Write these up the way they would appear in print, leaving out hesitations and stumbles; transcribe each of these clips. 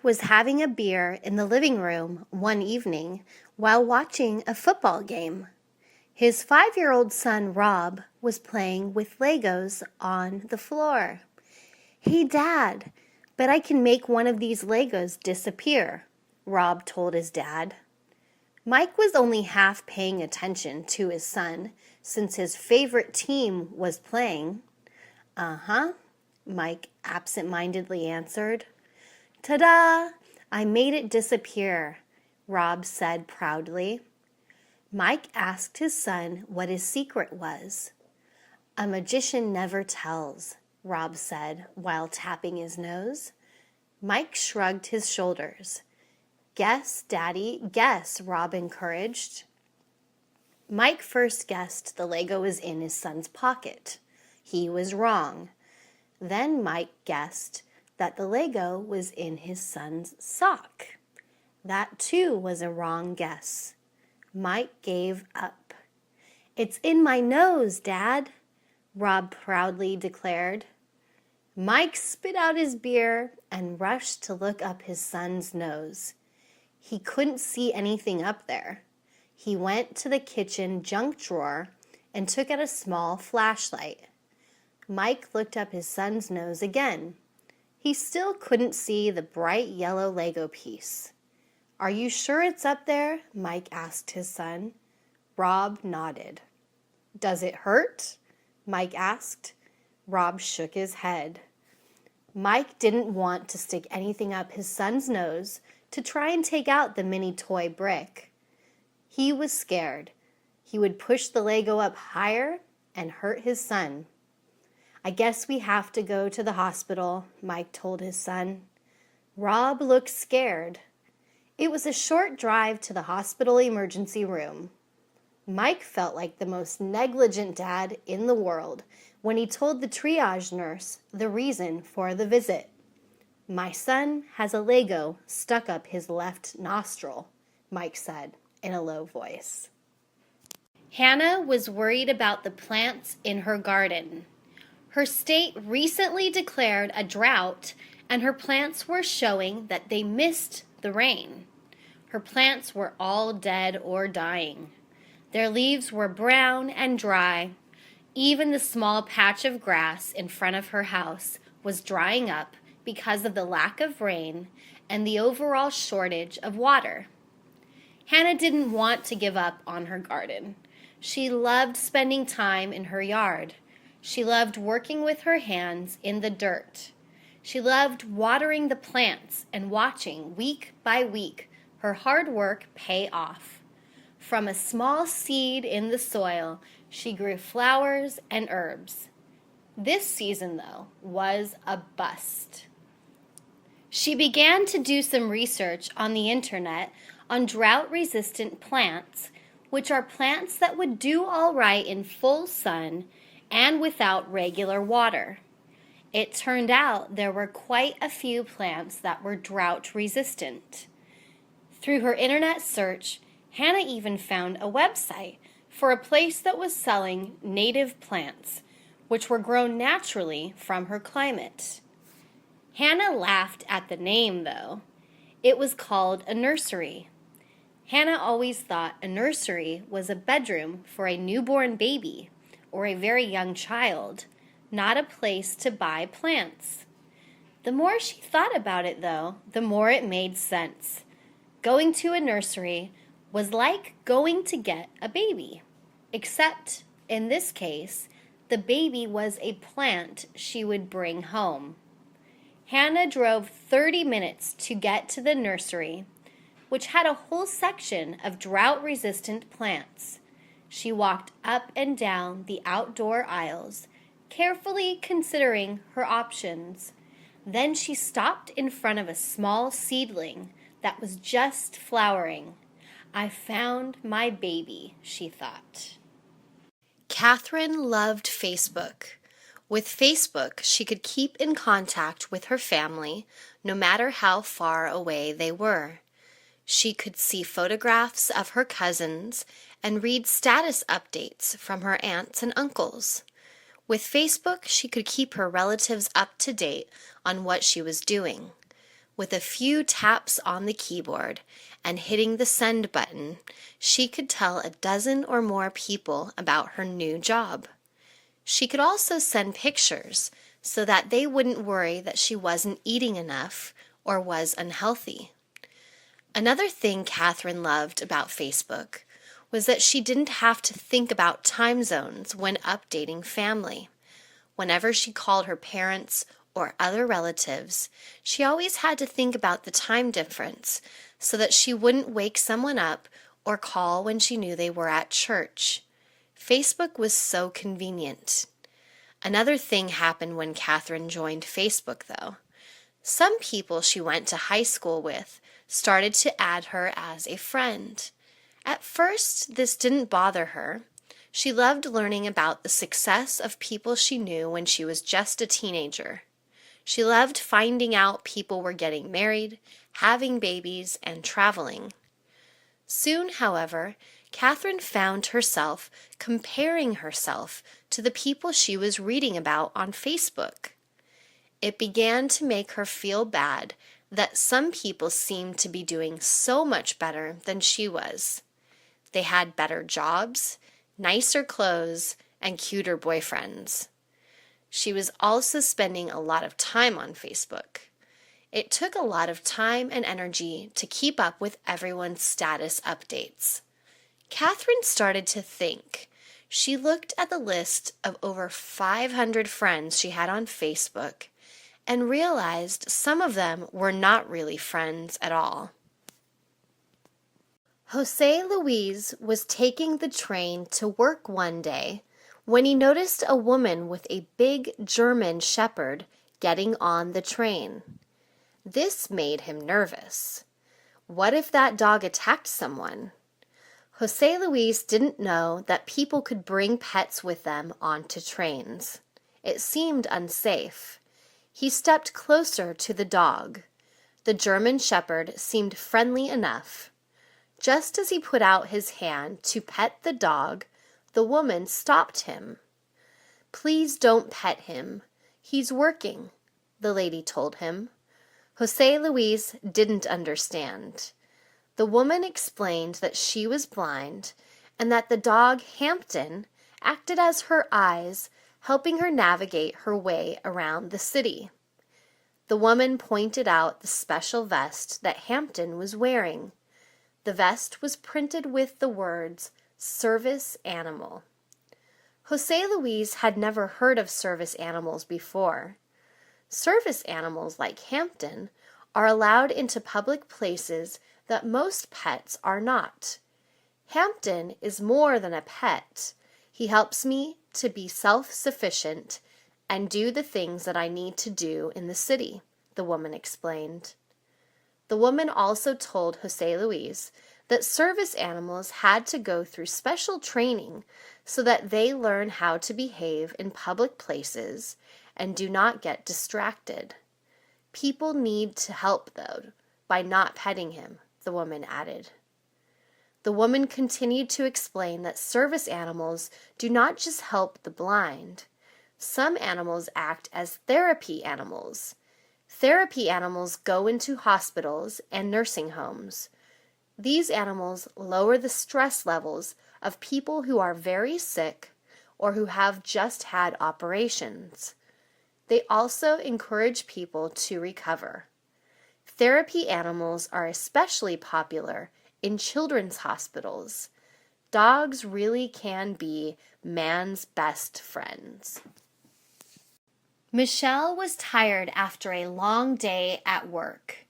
Was having a beer in the living room one evening while watching a football game. His 5-year-old son, Rob, was playing with Legos on the floor. "Hey, Dad, bet I can make one of these Legos disappear," Rob told his dad. Mike was only half paying attention to his son since his favorite team was playing. "Uh-huh," Mike absent-mindedly answered. "Ta-da! I made it disappear," Rob said proudly. Mike asked his son what his secret was. "A magician never tells," Rob said while tapping his nose. Mike shrugged his shoulders. "Guess, Daddy, guess," Rob encouraged. Mike first guessed the Lego was in his son's pocket. He was wrong. Then Mike guessed that the Lego was in his son's sock. That too was a wrong guess. Mike gave up. "It's in my nose, Dad," Rob proudly declared. Mike spit out his beer and rushed to look up his son's nose. He couldn't see anything up there. He went to the kitchen junk drawer and took out a small flashlight. Mike looked up his son's nose again. He still couldn't see the bright yellow Lego piece. "Are you sure it's up there?" Mike asked his son. Rob nodded. "Does it hurt?" Mike asked. Rob shook his head. Mike didn't want to stick anything up his son's nose to try and take out the mini toy brick. He was scared. He would push the Lego up higher and hurt his son. "I guess we have to go to the hospital," Mike told his son. Rob looked scared. It was a short drive to the hospital emergency room. Mike felt like the most negligent dad in the world when he told the triage nurse the reason for the visit. "My son has a Lego stuck up his left nostril," Mike said in a low voice. Hannah was worried about the plants in her garden. Her state recently declared a drought, and her plants were showing that they missed the rain. Her plants were all dead or dying. Their leaves were brown and dry. Even the small patch of grass in front of her house was drying up because of the lack of rain and the overall shortage of water. Hannah didn't want to give up on her garden. She loved spending time in her yard. She loved working with her hands in the dirt. She loved watering the plants and watching, week by week, her hard work pay off. From a small seed in the soil, she grew flowers and herbs. This season, though, was a bust. She began to do some research on the internet on drought-resistant plants, which are plants that would do all right in full sun and without regular water. It turned out there were quite a few plants that were drought-resistant. Through her internet search, Hannah even found a website for a place that was selling native plants, which were grown naturally from her climate. Hannah laughed at the name, though. It was called a nursery. Hannah always thought a nursery was a bedroom for a newborn baby or a very young child, not a place to buy plants. The more she thought about it, though, the more it made sense. Going to a nursery was like going to get a baby, except, in this case, the baby was a plant she would bring home. Hannah drove 30 minutes to get to the nursery, which had a whole section of drought-resistant plants. She walked up and down the outdoor aisles, carefully considering her options. Then she stopped in front of a small seedling that was just flowering. "I found my baby," she thought. Catherine loved Facebook. With Facebook, she could keep in contact with her family, no matter how far away they were. She could see photographs of her cousins and read status updates from her aunts and uncles. With Facebook, she could keep her relatives up to date on what she was doing. With a few taps on the keyboard and hitting the send button, she could tell a dozen or more people about her new job. She could also send pictures so that they wouldn't worry that she wasn't eating enough or was unhealthy. Another thing Catherine loved about Facebook was that she didn't have to think about time zones when updating family. Whenever she called her parents or other relatives, she always had to think about the time difference so that she wouldn't wake someone up or call when she knew they were at church. Facebook was so convenient. Another thing happened when Catherine joined Facebook, though. Some people she went to high school with started to add her as a friend. At first, this didn't bother her. She loved learning about the success of people she knew when she was just a teenager. She loved finding out people were getting married, having babies, and traveling. Soon, however, Catherine found herself comparing herself to the people she was reading about on Facebook. It began to make her feel bad that some people seemed to be doing so much better than she was. They had better jobs, nicer clothes, and cuter boyfriends. She was also spending a lot of time on Facebook. It took a lot of time and energy to keep up with everyone's status updates. Catherine started to think. She looked at the list of over 500 friends she had on Facebook and realized some of them were not really friends at all. Jose Luis was taking the train to work one day when he noticed a woman with a big German shepherd getting on the train. This made him nervous. What if that dog attacked someone? Jose Luis didn't know that people could bring pets with them onto trains. It seemed unsafe. He stepped closer to the dog. The German shepherd seemed friendly enough. Just as he put out his hand to pet the dog, the woman stopped him. "Please don't pet him. He's working," the lady told him. Jose Luis didn't understand. The woman explained that she was blind and that the dog Hampton acted as her eyes, helping her navigate her way around the city. The woman pointed out the special vest that Hampton was wearing. The vest was printed with the words, "Service Animal." Jose Luis had never heard of service animals before. Service animals like Hampton are allowed into public places that most pets are not. Hampton is more than a pet. He helps me to be self-sufficient and do the things that I need to do in the city, the woman explained. The woman also told Jose Luis that service animals had to go through special training so that they learn how to behave in public places and do not get distracted. People need to help, though, by not petting him, the woman added. The woman continued to explain that service animals do not just help the blind. Some animals act as therapy animals. Therapy animals go into hospitals and nursing homes. These animals lower the stress levels of people who are very sick or who have just had operations. They also encourage people to recover. Therapy animals are especially popular in children's hospitals. Dogs really can be man's best friends. Michelle was tired after a long day at work.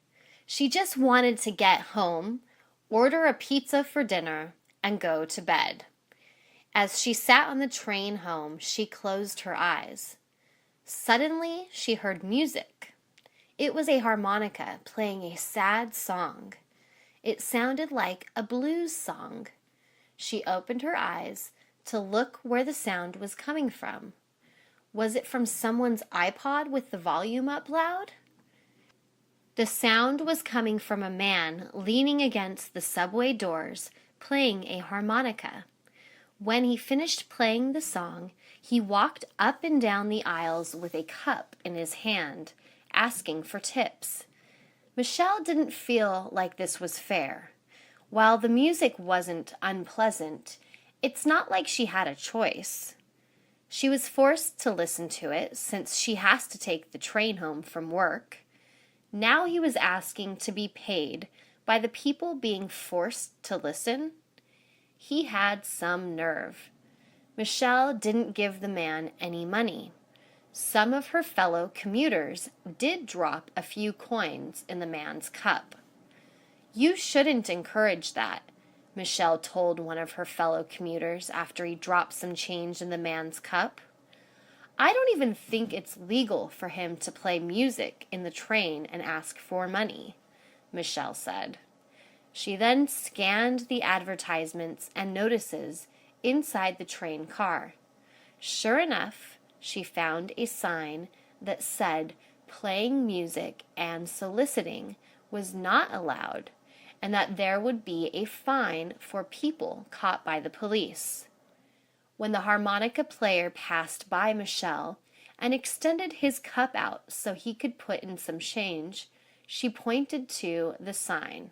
She just wanted to get home, order a pizza for dinner, and go to bed. As she sat on the train home, she closed her eyes. Suddenly, she heard music. It was a harmonica playing a sad song. It sounded like a blues song. She opened her eyes to look where the sound was coming from. Was it from someone's iPod with the volume up loud? The sound was coming from a man leaning against the subway doors, playing a harmonica. When he finished playing the song, he walked up and down the aisles with a cup in his hand, asking for tips. Michelle didn't feel like this was fair. While the music wasn't unpleasant, it's not like she had a choice. She was forced to listen to it since she has to take the train home from work. Now he was asking to be paid by the people being forced to listen. He had some nerve. Michelle didn't give the man any money. Some of her fellow commuters did drop a few coins in the man's cup. "You shouldn't encourage that," Michelle told one of her fellow commuters after he dropped some change in the man's cup. "I don't even think it's legal for him to play music in the train and ask for money," Michelle said. She then scanned the advertisements and notices inside the train car. Sure enough, she found a sign that said playing music and soliciting was not allowed, and that there would be a fine for people caught by the police. When the harmonica player passed by Michelle and extended his cup out so he could put in some change, she pointed to the sign.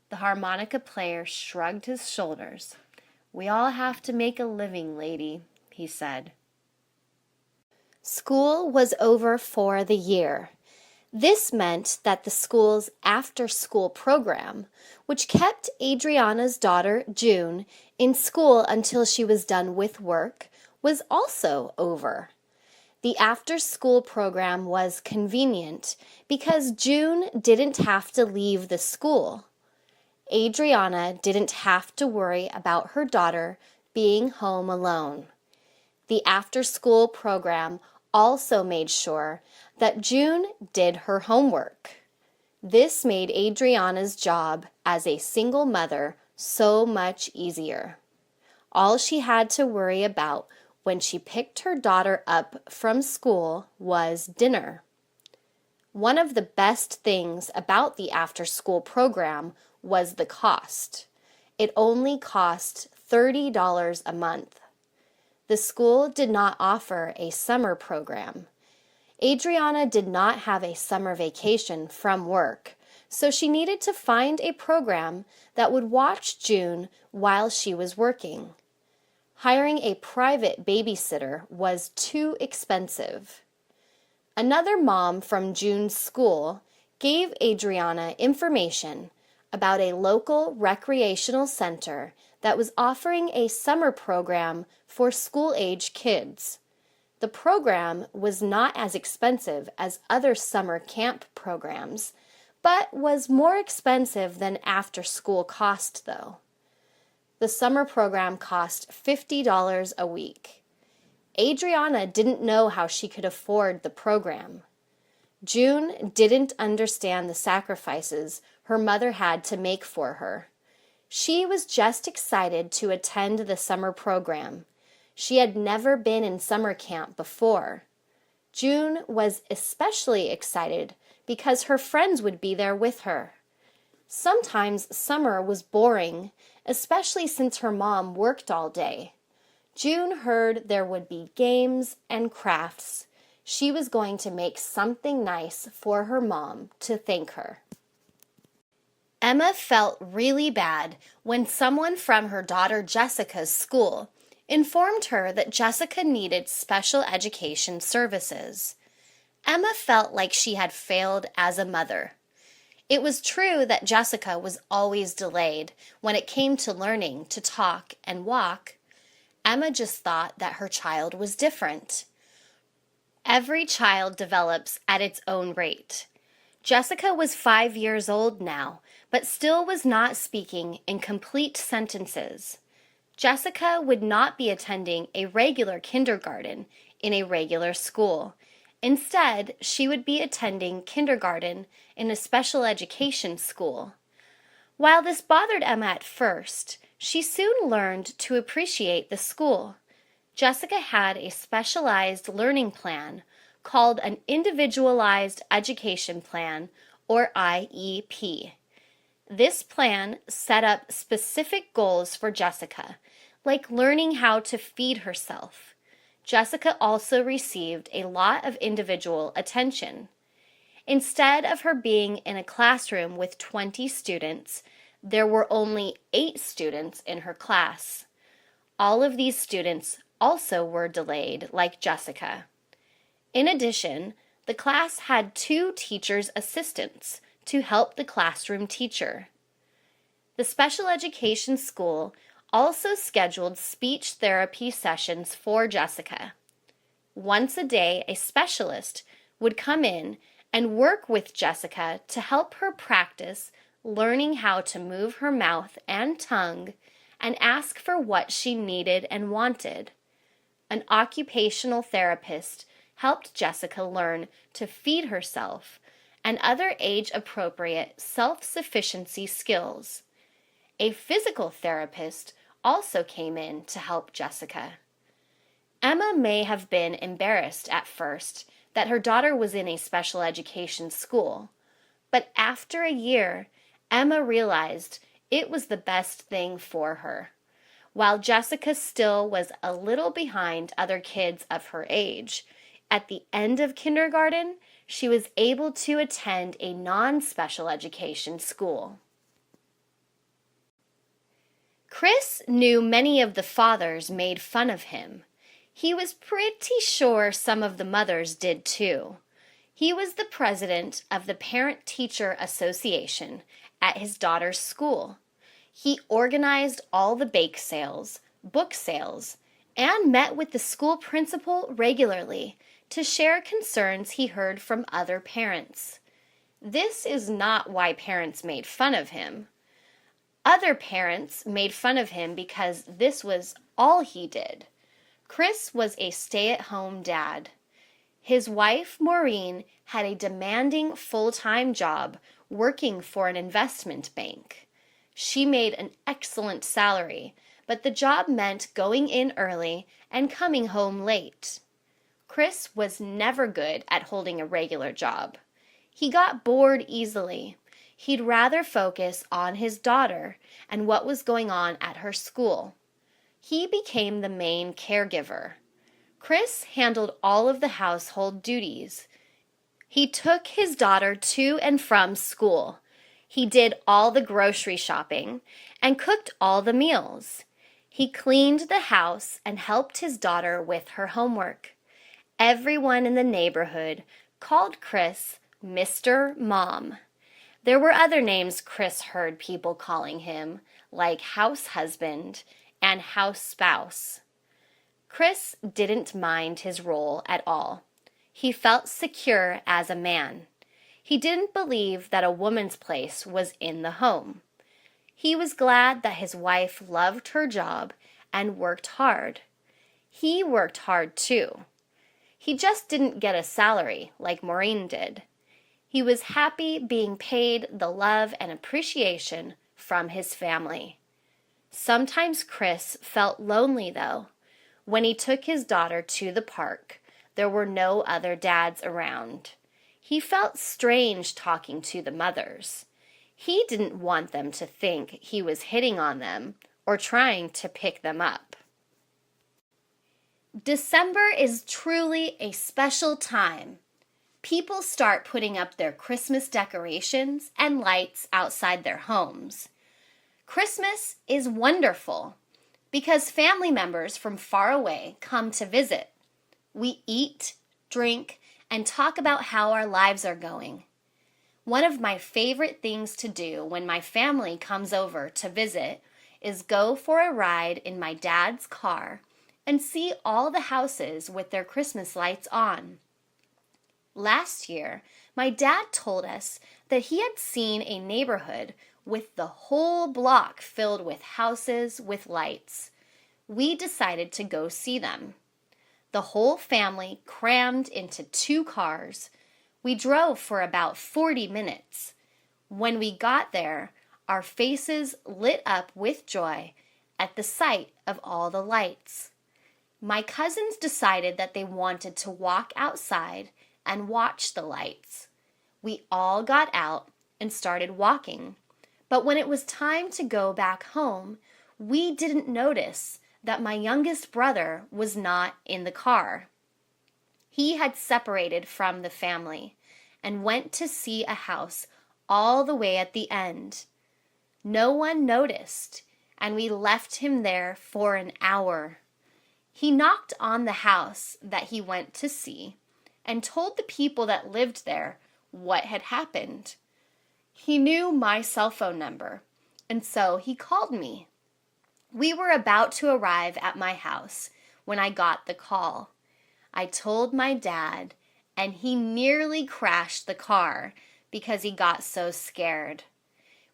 The harmonica player shrugged his shoulders. "We all have to make a living, lady," he said. School was over for the year. This meant that the school's after-school program, which kept Adriana's daughter, June, in school until she was done with work, was also over. The after-school program was convenient because June didn't have to leave the school. Adriana didn't have to worry about her daughter being home alone. The after-school program also made sure that June did her homework. This made Adriana's job as a single mother so much easier. All she had to worry about when she picked her daughter up from school was dinner. One of the best things about the after-school program was the cost. It only cost $30 a month. The school did not offer a summer program. Adriana did not have a summer vacation from work, so she needed to find a program that would watch June while she was working. Hiring a private babysitter was too expensive. Another mom from June's school gave Adriana information about a local recreational center that was offering a summer program for school-age kids. The program was not as expensive as other summer camp programs, but was more expensive than after-school cost, though. The summer program cost $50 a week. Adriana didn't know how she could afford the program. June didn't understand the sacrifices her mother had to make for her. She was just excited to attend the summer program. She had never been in summer camp before. June was especially excited because her friends would be there with her. Sometimes summer was boring, especially since her mom worked all day. June heard there would be games and crafts. She was going to make something nice for her mom to thank her. Emma felt really bad when someone from her daughter Jessica's school informed her that Jessica needed special education services. Emma felt like she had failed as a mother. It was true that Jessica was always delayed when it came to learning to talk and walk. Emma just thought that her child was different. Every child develops at its own rate. Jessica was 5 years old now, but still was not speaking in complete sentences. Jessica would not be attending a regular kindergarten in a regular school. Instead, she would be attending kindergarten in a special education school. While this bothered Emma at first, she soon learned to appreciate the school. Jessica had a specialized learning plan called an Individualized Education Plan, or IEP. This plan set up specific goals for Jessica, like learning how to feed herself. Jessica also received a lot of individual attention. Instead of her being in a classroom with 20 students, there were only 8 students in her class. All of these students also were delayed, like Jessica. In addition, the class had 2 teachers' assistants to help the classroom teacher. The special education school also scheduled speech therapy sessions for Jessica. Once a day, a specialist would come in and work with Jessica to help her practice learning how to move her mouth and tongue and ask for what she needed and wanted. An occupational therapist helped Jessica learn to feed herself and other age-appropriate self-sufficiency skills. A physical therapist also came in to help Jessica. Emma may have been embarrassed at first that her daughter was in a special education school, but after a year, Emma realized it was the best thing for her. While Jessica still was a little behind other kids of her age, at the end of kindergarten, she was able to attend a non-special education school. Chris knew many of the fathers made fun of him. He was pretty sure some of the mothers did too. He was the president of the Parent-Teacher Association at his daughter's school. He organized all the bake sales, book sales, and met with the school principal regularly to share concerns he heard from other parents. This is not why parents made fun of him. Other parents made fun of him because this was all he did. Chris was a stay-at-home dad. His wife, Maureen, had a demanding full-time job working for an investment bank. She made an excellent salary, but the job meant going in early and coming home late. Chris was never good at holding a regular job. He got bored easily. He'd rather focus on his daughter and what was going on at her school. He became the main caregiver. Chris handled all of the household duties. He took his daughter to and from school. He did all the grocery shopping and cooked all the meals. He cleaned the house and helped his daughter with her homework. Everyone in the neighborhood called Chris Mr. Mom. There were other names Chris heard people calling him, like house husband and house spouse. Chris didn't mind his role at all. He felt secure as a man. He didn't believe that a woman's place was in the home. He was glad that his wife loved her job and worked hard. He worked hard too. He just didn't get a salary like Maureen did. He was happy being paid the love and appreciation from his family. Sometimes Chris felt lonely though. When he took his daughter to the park, there were no other dads around. He felt strange talking to the mothers. He didn't want them to think he was hitting on them or trying to pick them up. December is truly a special time. People start putting up their Christmas decorations and lights outside their homes. Christmas is wonderful because family members from far away come to visit. We eat, drink, and talk about how our lives are going. One of my favorite things to do when my family comes over to visit is go for a ride in my dad's car and see all the houses with their Christmas lights on. Last year, my dad told us that he had seen a neighborhood with the whole block filled with houses with lights. We decided to go see them. The whole family crammed into 2 cars. We drove for about 40 minutes. When we got there, our faces lit up with joy at the sight of all the lights. My cousins decided that they wanted to walk outside and watch the lights. We all got out and started walking, but when it was time to go back home, we didn't notice that my youngest brother was not in the car. He had separated from the family, and went to see a house all the way at the end. No one noticed, and we left him there for an hour. He knocked on the house that he went to see and told the people that lived there what had happened. He knew my cell phone number, and so he called me. We were about to arrive at my house when I got the call. I told my dad, and he nearly crashed the car because he got so scared.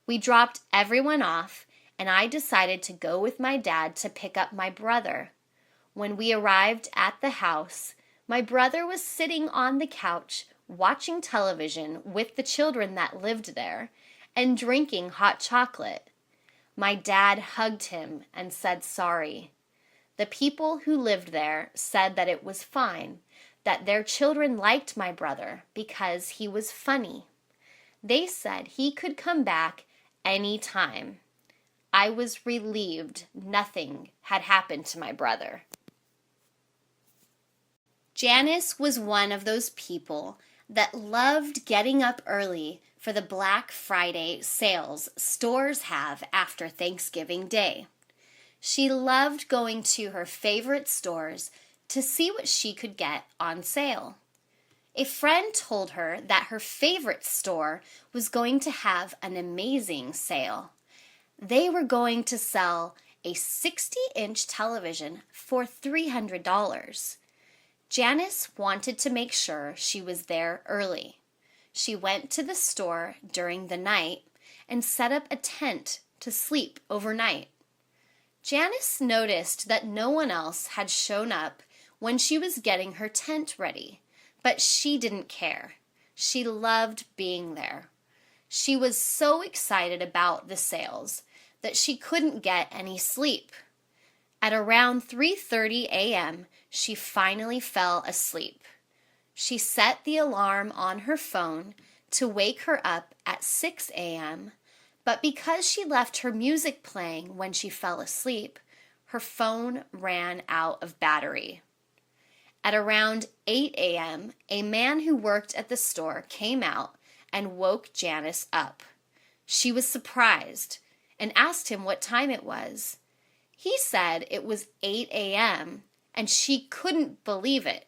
We dropped everyone off, and I decided to go with my dad to pick up my brother. When we arrived at the house, my brother was sitting on the couch watching television with the children that lived there and drinking hot chocolate. My dad hugged him and said sorry. The people who lived there said that it was fine, that their children liked my brother because he was funny. They said he could come back any time. I was relieved nothing had happened to my brother. Janice was one of those people that loved getting up early for the Black Friday sales stores have after Thanksgiving Day. She loved going to her favorite stores to see what she could get on sale. A friend told her that her favorite store was going to have an amazing sale. They were going to sell a 60-inch television for $300. Janice wanted to make sure she was there early. She went to the store during the night and set up a tent to sleep overnight. Janice noticed that no one else had shown up when she was getting her tent ready, but she didn't care. She loved being there. She was so excited about the sales that she couldn't get any sleep. At around 3:30 a.m., she finally fell asleep. She set the alarm on her phone to wake her up at 6 a.m., but because she left her music playing when she fell asleep, her phone ran out of battery. At around 8 a.m., a man who worked at the store came out and woke Janice up. She was surprised and asked him what time it was. He said it was 8 a.m., and she couldn't believe it.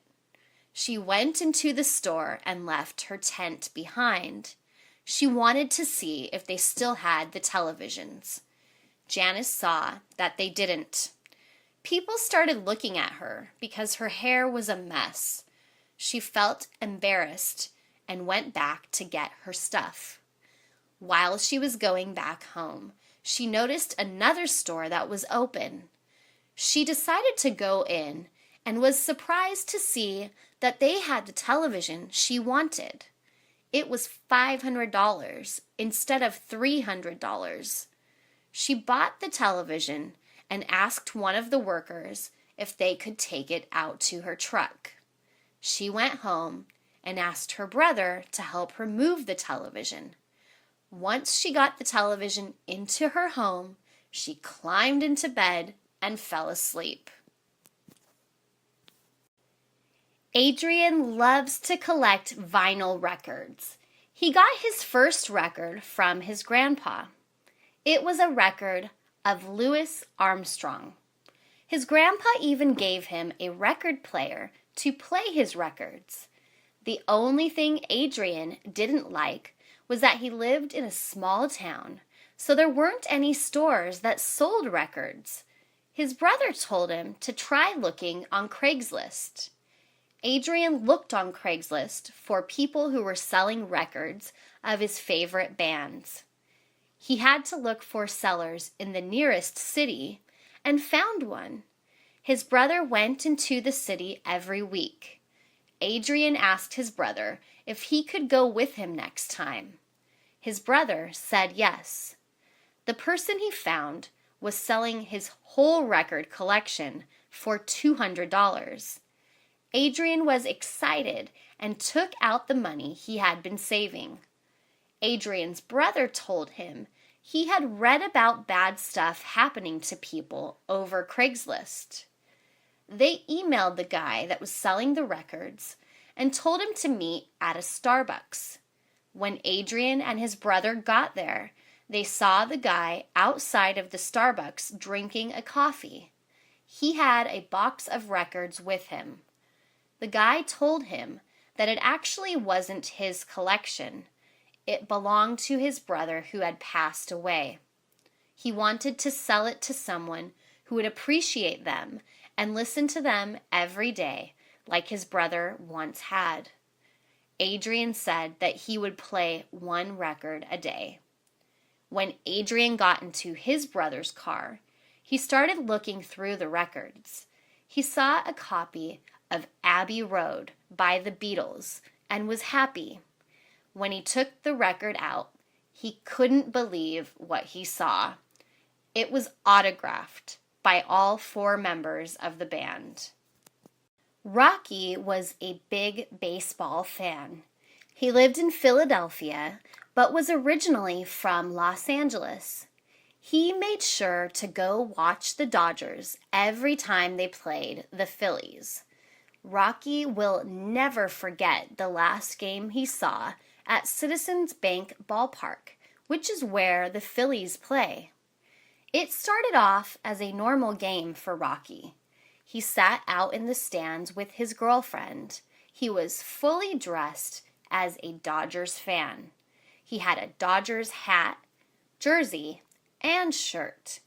She went into the store and left her tent behind. She wanted to see if they still had the televisions. Janice saw that they didn't. People started looking at her because her hair was a mess. She felt embarrassed and went back to get her stuff. While she was going back home, she noticed another store that was open. She decided to go in and was surprised to see that they had the television she wanted. It was $500 instead of $300. She bought the television and asked one of the workers if they could take it out to her truck. She went home and asked her brother to help her move the television. Once she got the television into her home, she climbed into bed and fell asleep. Adrian loves to collect vinyl records. He got his first record from his grandpa. It was a record of Louis Armstrong. His grandpa even gave him a record player to play his records. The only thing Adrian didn't like was that he lived in a small town, so there weren't any stores that sold records. His brother told him to try looking on Craigslist. Adrian looked on Craigslist for people who were selling records of his favorite bands. He had to look for sellers in the nearest city and found one. His brother went into the city every week. Adrian asked his brother if he could go with him next time. His brother said yes. The person he found was selling his whole record collection for $200. Adrian was excited and took out the money he had been saving. Adrian's brother told him he had read about bad stuff happening to people over Craigslist. They emailed the guy that was selling the records and told him to meet at a Starbucks. When Adrian and his brother got there, they saw the guy outside of the Starbucks drinking a coffee. He had a box of records with him. The guy told him that it actually wasn't his collection. It belonged to his brother who had passed away. He wanted to sell it to someone who would appreciate them and listen to them every day, like his brother once had. Adrian said that he would play one record a day. When Adrian got into his brother's car, he started looking through the records. He saw a copy of Abbey Road by the Beatles and was happy. When he took the record out, he couldn't believe what he saw. It was autographed by all 4 members of the band. Rocky was a big baseball fan. He lived in Philadelphia, but was originally from Los Angeles. He made sure to go watch the Dodgers every time they played the Phillies. Rocky will never forget the last game he saw at Citizens Bank Ballpark, which is where the Phillies play. It started off as a normal game for Rocky. He sat out in the stands with his girlfriend. He was fully dressed as a Dodgers fan. He had a Dodgers hat, jersey, and shirt.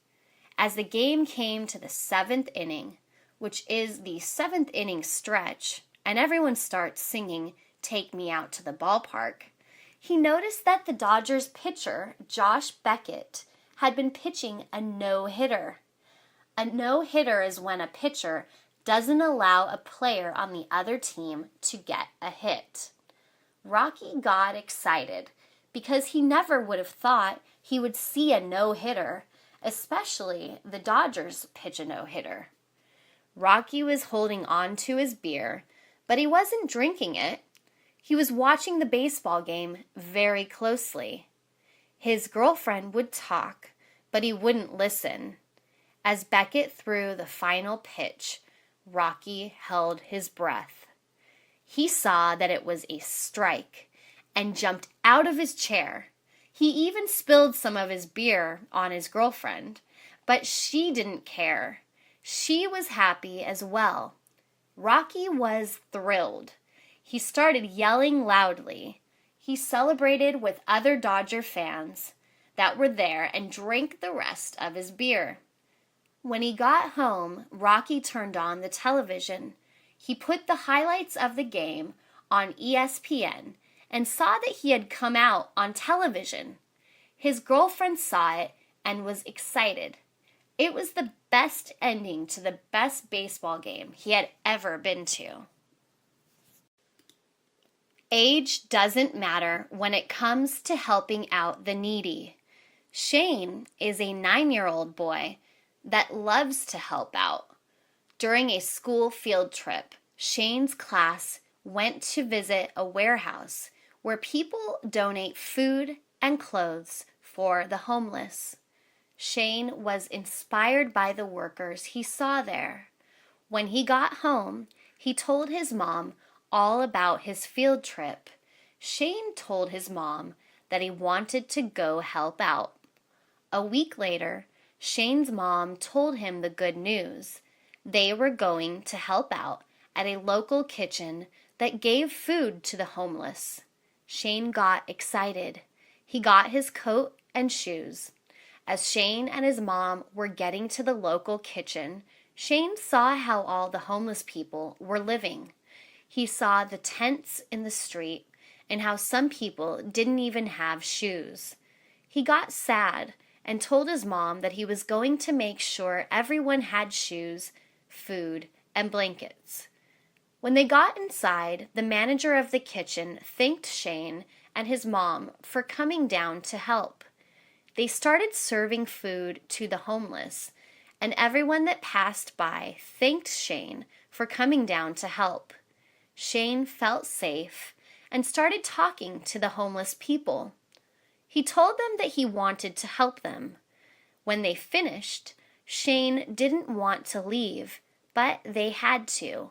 As the game came to the 7th inning, which is the 7th inning stretch, and everyone starts singing "Take Me Out to the Ballpark," he noticed that the Dodgers pitcher, Josh Beckett, had been pitching a no-hitter. A no-hitter is when a pitcher doesn't allow a player on the other team to get a hit. Rocky got excited because he never would have thought he would see a no-hitter, especially the Dodgers pitch a no-hitter. Rocky was holding on to his beer, but he wasn't drinking it. He was watching the baseball game very closely. His girlfriend would talk, but he wouldn't listen. As Beckett threw the final pitch, Rocky held his breath. He saw that it was a strike and jumped out of his chair. He even spilled some of his beer on his girlfriend, but she didn't care. She was happy as well. Rocky was thrilled. He started yelling loudly. He celebrated with other Dodger fans that were there and drank the rest of his beer. When he got home, Rocky turned on the television. He put the highlights of the game on ESPN and saw that he had come out on television. His girlfriend saw it and was excited. It was the best ending to the best baseball game he had ever been to. Age doesn't matter when it comes to helping out the needy. Shane is a 9-year-old boy that loves to help out. During a school field trip, Shane's class went to visit a warehouse where people donate food and clothes for the homeless. Shane was inspired by the workers he saw there. When he got home, he told his mom all about his field trip. Shane told his mom that he wanted to go help out. A week later, Shane's mom told him the good news. They were going to help out at a local kitchen that gave food to the homeless. Shane got excited. He got his coat and shoes. As Shane and his mom were getting to the local kitchen, Shane saw how all the homeless people were living. He saw the tents in the street and how some people didn't even have shoes. He got sad and told his mom that he was going to make sure everyone had shoes, food, and blankets. When they got inside, the manager of the kitchen thanked Shane and his mom for coming down to help. They started serving food to the homeless, and everyone that passed by thanked Shane for coming down to help. Shane felt safe and started talking to the homeless people. He told them that he wanted to help them. When they finished, Shane didn't want to leave, but they had to.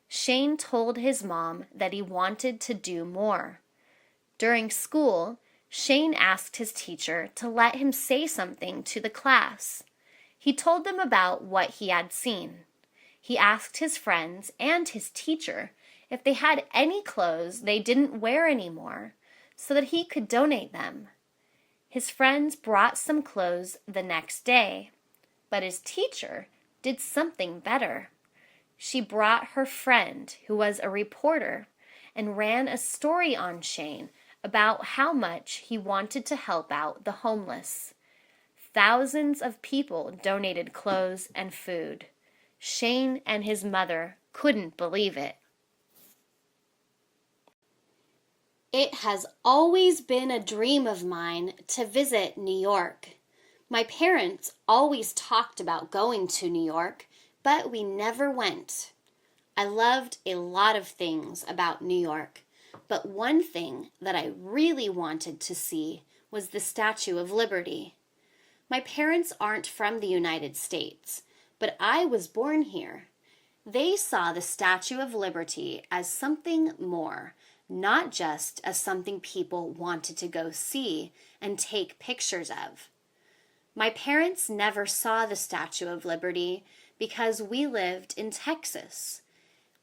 Shane told his mom that he wanted to do more. During school, Shane asked his teacher to let him say something to the class. He told them about what he had seen. He asked his friends and his teacher if they had any clothes they didn't wear anymore, so that he could donate them. His friends brought some clothes the next day, but his teacher did something better. She brought her friend, who was a reporter, and ran a story on Shane about how much he wanted to help out the homeless. Thousands of people donated clothes and food. Shane and his mother couldn't believe it. It has always been a dream of mine to visit New York. My parents always talked about going to New York, but we never went. I loved a lot of things about New York, but one thing that I really wanted to see was the Statue of Liberty. My parents aren't from the United States, but I was born here. They saw the Statue of Liberty as something more, not just as something people wanted to go see and take pictures of. My parents never saw the Statue of Liberty because we lived in Texas.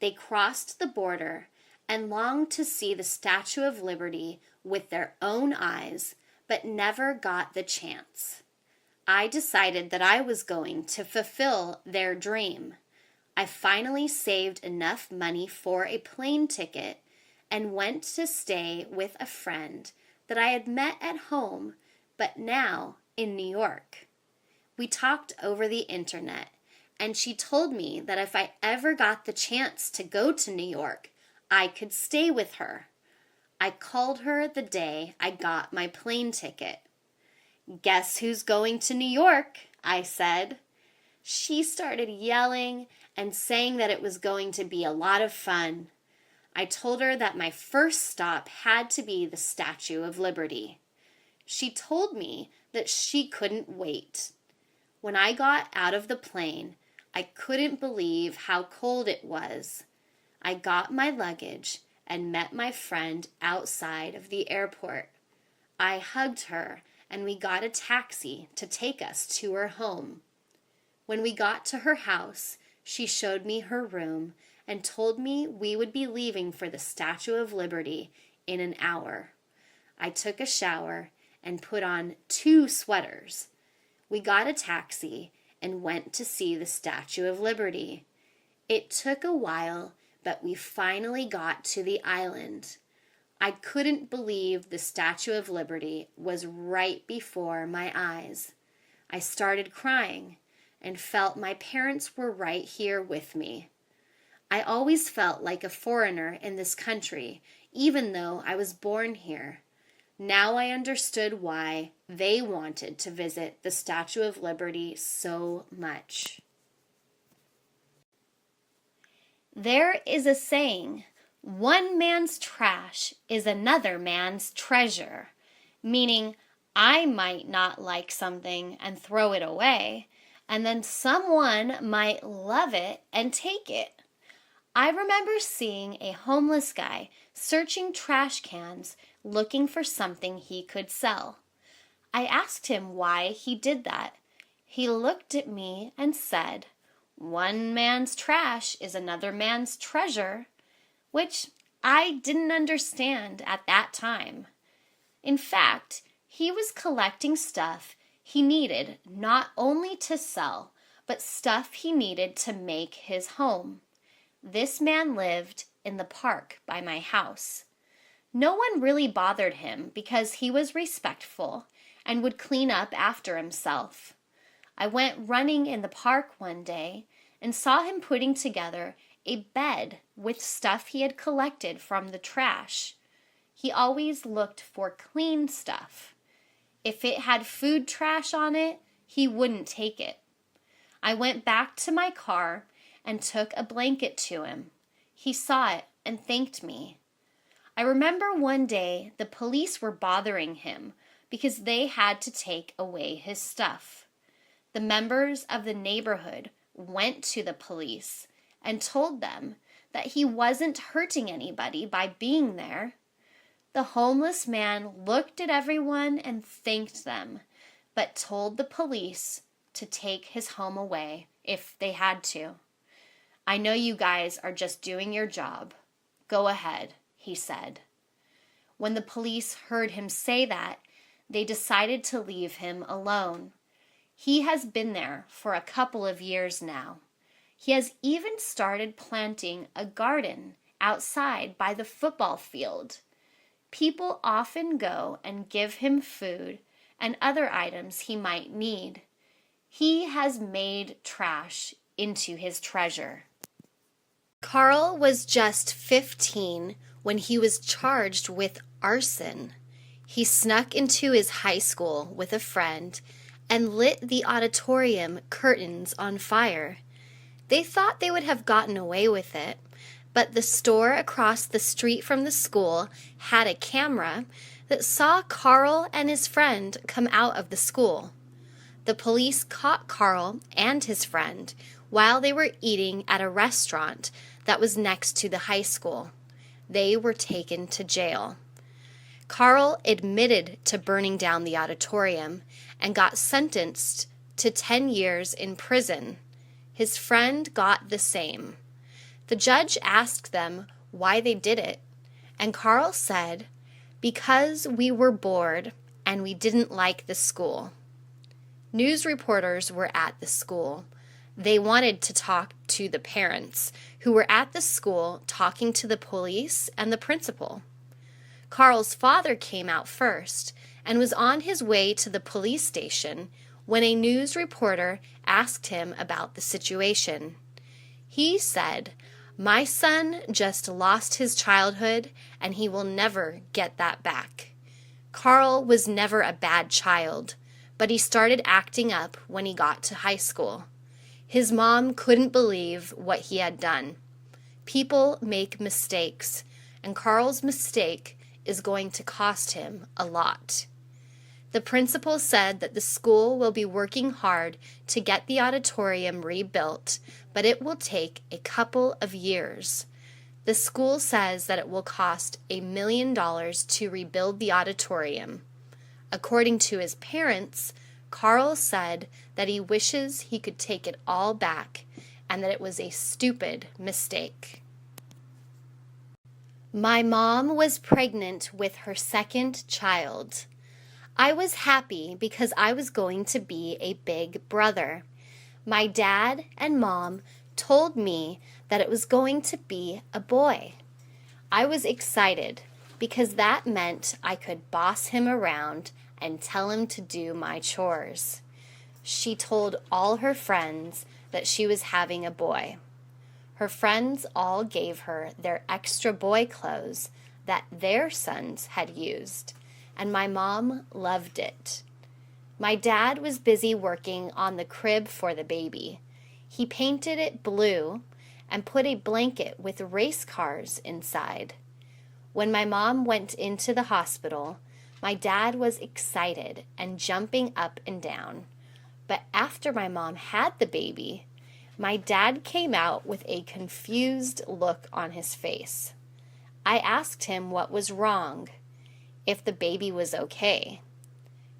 They crossed the border and longed to see the Statue of Liberty with their own eyes, but never got the chance. I decided that I was going to fulfill their dream. I finally saved enough money for a plane ticket and went to stay with a friend that I had met at home, but now in New York. We talked over the internet, and she told me that if I ever got the chance to go to New York, I could stay with her. I called her the day I got my plane ticket. "Guess who's going to New York?" I said. She started yelling and saying that it was going to be a lot of fun. I told her that my first stop had to be the Statue of Liberty. She told me that she couldn't wait. When I got out of the plane, I couldn't believe how cold it was. I got my luggage and met my friend outside of the airport. I hugged her and we got a taxi to take us to her home. When we got to her house, she showed me her room and told me we would be leaving for the Statue of Liberty in an hour. I took a shower and put on 2 sweaters. We got a taxi and went to see the Statue of Liberty. It took a while, but we finally got to the island. I couldn't believe the Statue of Liberty was right before my eyes. I started crying and felt my parents were right here with me. I always felt like a foreigner in this country, even though I was born here. Now I understood why they wanted to visit the Statue of Liberty so much. There is a saying, "One man's trash is another man's treasure," meaning I might not like something and throw it away, and then someone might love it and take it. I remember seeing a homeless guy searching trash cans looking for something he could sell. I asked him why he did that. He looked at me and said, "One man's trash is another man's treasure," which I didn't understand at that time. In fact, he was collecting stuff he needed not only to sell, but stuff he needed to make his home. This man lived in the park by my house. No one really bothered him because he was respectful and would clean up after himself. I went running in the park one day and saw him putting together a bed with stuff he had collected from the trash. He always looked for clean stuff. If it had food trash on it, he wouldn't take it. I went back to my car and took a blanket to him. He saw it and thanked me. I remember one day the police were bothering him because they had to take away his stuff. The members of the neighborhood went to the police and told them that he wasn't hurting anybody by being there. The homeless man looked at everyone and thanked them, but told the police to take his home away if they had to. "I know you guys are just doing your job. Go ahead," he said. When the police heard him say that, they decided to leave him alone. He has been there for a couple of years now. He has even started planting a garden outside by the football field. People often go and give him food and other items he might need. He has made trash into his treasure. Carl was just 15 when he was charged with arson. He snuck into his high school with a friend and lit the auditorium curtains on fire. They thought they would have gotten away with it, but the store across the street from the school had a camera that saw Carl and his friend come out of the school. The police caught Carl and his friend while they were eating at a restaurant that was next to the high school. They were taken to jail. Carl admitted to burning down the auditorium and got sentenced to 10 years in prison. His friend got the same. The judge asked them why they did it, and Carl said, "Because we were bored and we didn't like the school." News reporters were at the school. They wanted to talk to the parents, who were at the school talking to the police and the principal. Carl's father came out first and was on his way to the police station when a news reporter asked him about the situation. He said, "My son just lost his childhood and he will never get that back." Carl was never a bad child, but he started acting up when he got to high school. His mom couldn't believe what he had done. People make mistakes, and Carl's mistake is going to cost him a lot. The principal said that the school will be working hard to get the auditorium rebuilt, but it will take a couple of years. The school says that it will cost $1 million to rebuild the auditorium. According to his parents, Carl said that he wishes he could take it all back and that it was a stupid mistake. My mom was pregnant with her second child. I was happy because I was going to be a big brother. My dad and mom told me that it was going to be a boy. I was excited because that meant I could boss him around and tell him to do my chores. She told all her friends that she was having a boy. Her friends all gave her their extra boy clothes that their sons had used, and my mom loved it. My dad was busy working on the crib for the baby. He painted it blue and put a blanket with race cars inside. When my mom went into the hospital, my dad was excited and jumping up and down. But after my mom had the baby, my dad came out with a confused look on his face. I asked him what was wrong, if the baby was okay.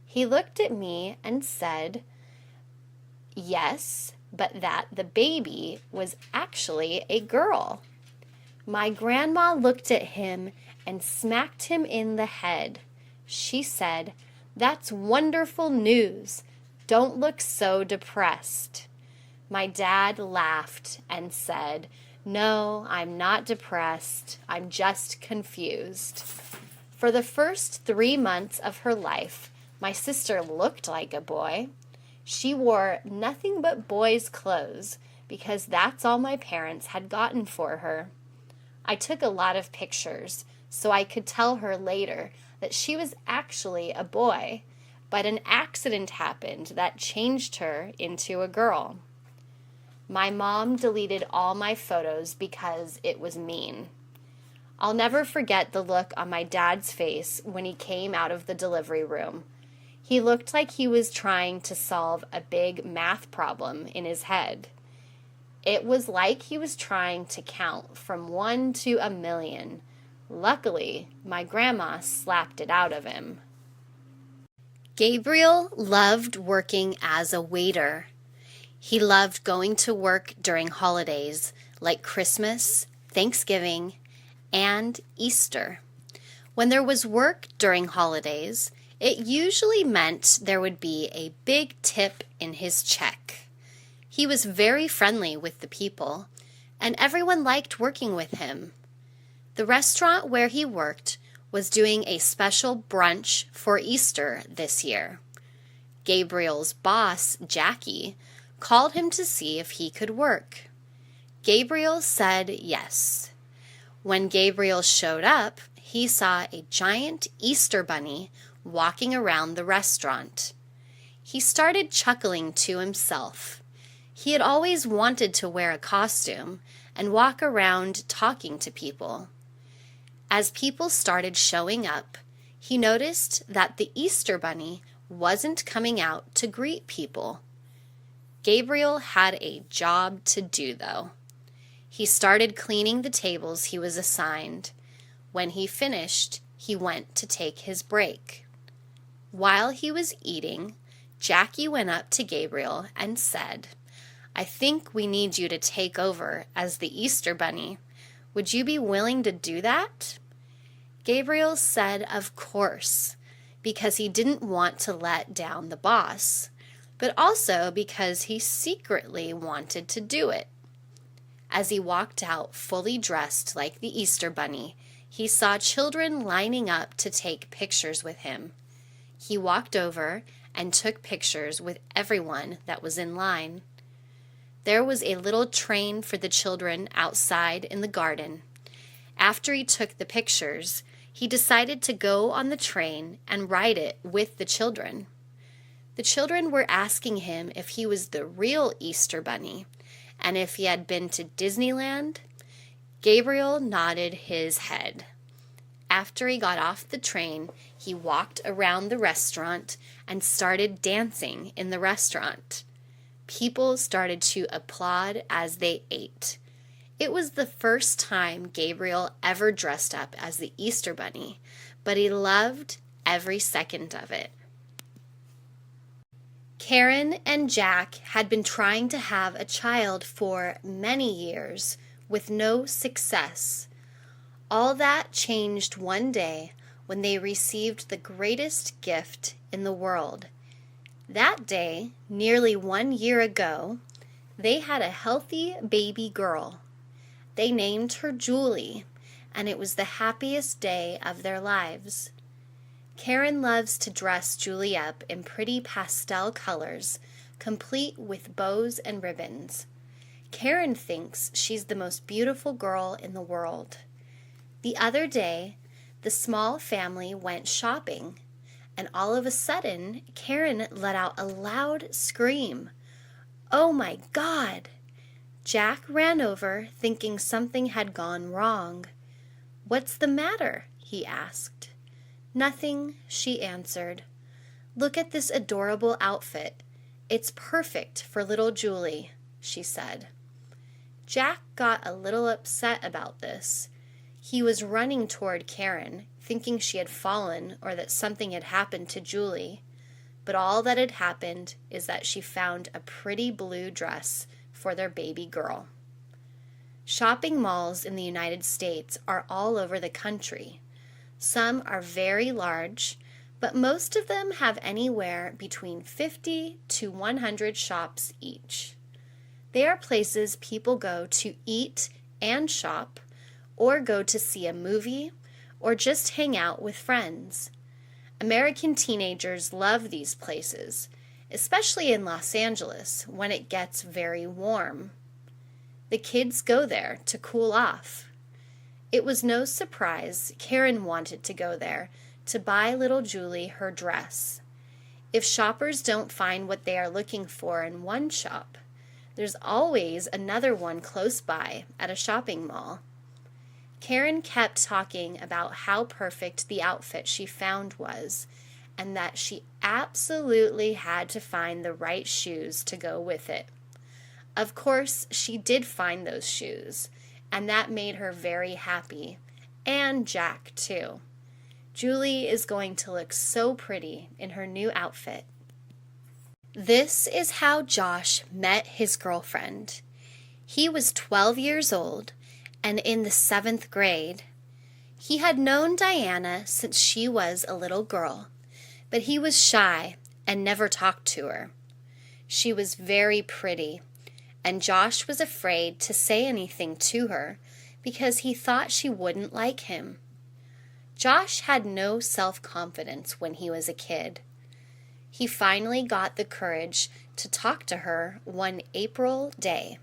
He looked at me and said, yes, but that the baby was actually a girl. My grandma looked at him and smacked him in the head. She said, "That's wonderful news. Don't look so depressed." My dad laughed and said, "No, I'm not depressed. I'm just confused." For the first 3 months of her life, my sister looked like a boy. She wore nothing but boys' clothes because that's all my parents had gotten for her. I took a lot of pictures so I could tell her later that she was actually a boy, but an accident happened that changed her into a girl. My mom deleted all my photos because it was mean. I'll never forget the look on my dad's face when he came out of the delivery room. He looked like he was trying to solve a big math problem in his head. It was like he was trying to count from 1 to 1,000,000. Luckily, my grandma slapped it out of him. Gabriel loved working as a waiter. He loved going to work during holidays like Christmas, Thanksgiving, and Easter. When there was work during holidays, it usually meant there would be a big tip in his check. He was very friendly with the people, and everyone liked working with him. The restaurant where he worked was doing a special brunch for Easter this year. Gabriel's boss, Jackie, called him to see if he could work. Gabriel said yes. When Gabriel showed up, he saw a giant Easter bunny walking around the restaurant. He started chuckling to himself. He had always wanted to wear a costume and walk around talking to people. As people started showing up, he noticed that the Easter bunny wasn't coming out to greet people. Gabriel had a job to do, though. He started cleaning the tables he was assigned. When he finished, he went to take his break. While he was eating, Jackie went up to Gabriel and said, "I think we need you to take over as the Easter bunny. Would you be willing to do that?" Gabriel said of course, because he didn't want to let down the boss, but also because he secretly wanted to do it. As he walked out fully dressed like the Easter bunny, he saw children lining up to take pictures with him. He walked over and took pictures with everyone that was in line. There was a little train for the children outside in the garden. After he took the pictures, he decided to go on the train and ride it with the children. The children were asking him if he was the real Easter bunny and if he had been to Disneyland. Gabriel nodded his head. After he got off the train, he walked around the restaurant and started dancing in the restaurant. People started to applaud as they ate. It was the first time Gabriel ever dressed up as the Easter bunny, but he loved every second of it. Karen and Jack had been trying to have a child for many years with no success. All that changed one day when they received the greatest gift in the world. That day, nearly 1 year ago, they had a healthy baby girl. They named her Julie, and it was the happiest day of their lives. Karen loves to dress Julie up in pretty pastel colors, complete with bows and ribbons. Karen thinks she's the most beautiful girl in the world. The other day, the small family went shopping, and all of a sudden, Karen let out a loud scream. "Oh my God!" Jack ran over, thinking something had gone wrong. "What's the matter?" he asked. "Nothing," she answered. "Look at this adorable outfit. It's perfect for little Julie," she said. Jack got a little upset about this. He was running toward Karen, thinking she had fallen or that something had happened to Julie. But all that had happened is that she found a pretty blue dress for their baby girl. Shopping malls in the United States are all over the country. Some are very large, but most of them have anywhere between 50 to 100 shops each. They are places people go to eat and shop, or go to see a movie, or just hang out with friends. American teenagers love these places, especially in Los Angeles when it gets very warm. The kids go there to cool off. It was no surprise Karen wanted to go there to buy little Julie her dress. If shoppers don't find what they are looking for in one shop, there's always another one close by at a shopping mall. Karen kept talking about how perfect the outfit she found was, and that she absolutely had to find the right shoes to go with it. Of course, she did find those shoes, and that made her very happy, and Jack too. Julie is going to look so pretty in her new outfit. This is how Josh met his girlfriend. He was 12 years old and in the 7th grade. He had known Diana since she was a little girl, but he was shy and never talked to her. She was very pretty, and Josh was afraid to say anything to her because he thought she wouldn't like him. Josh had no self-confidence when he was a kid. He finally got the courage to talk to her one April day.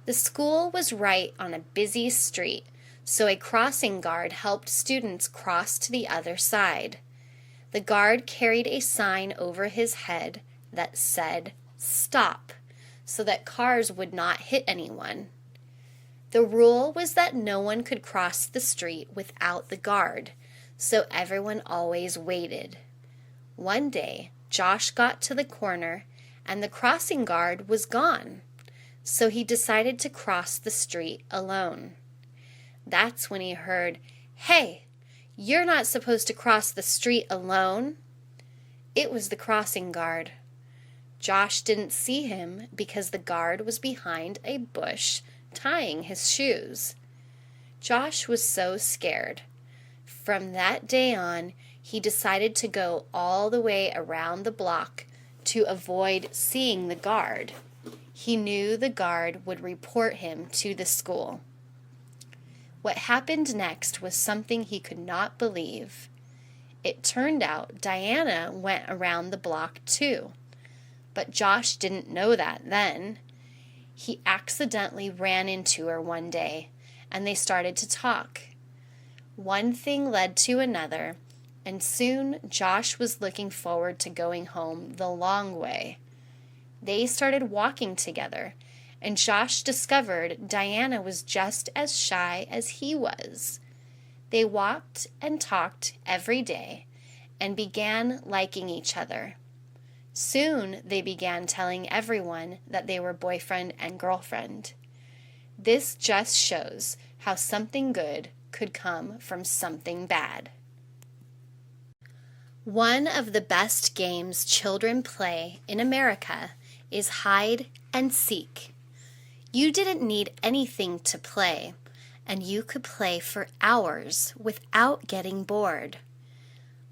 The school was right on a busy street, so a crossing guard helped students cross to the other side. The guard carried a sign over his head that said, "Stop," so that cars would not hit anyone. The rule was that no one could cross the street without the guard, so everyone always waited. One day, Josh got to the corner and the crossing guard was gone, so he decided to cross the street alone. That's when he heard, "Hey, you're not supposed to cross the street alone." It was the crossing guard. Josh didn't see him because the guard was behind a bush tying his shoes. Josh was so scared. From that day on, he decided to go all the way around the block to avoid seeing the guard. He knew the guard would report him to the school. What happened next was something he could not believe. It turned out Diana went around the block too, but Josh didn't know that then. He accidentally ran into her one day, and they started to talk. One thing led to another, and soon Josh was looking forward to going home the long way. They started walking together, and Josh discovered Diana was just as shy as he was. They walked and talked every day and began liking each other. Soon they began telling everyone that they were boyfriend and girlfriend. This just shows how something good could come from something bad. One of the best games children play in America is hide and seek. You didn't need anything to play, and you could play for hours without getting bored.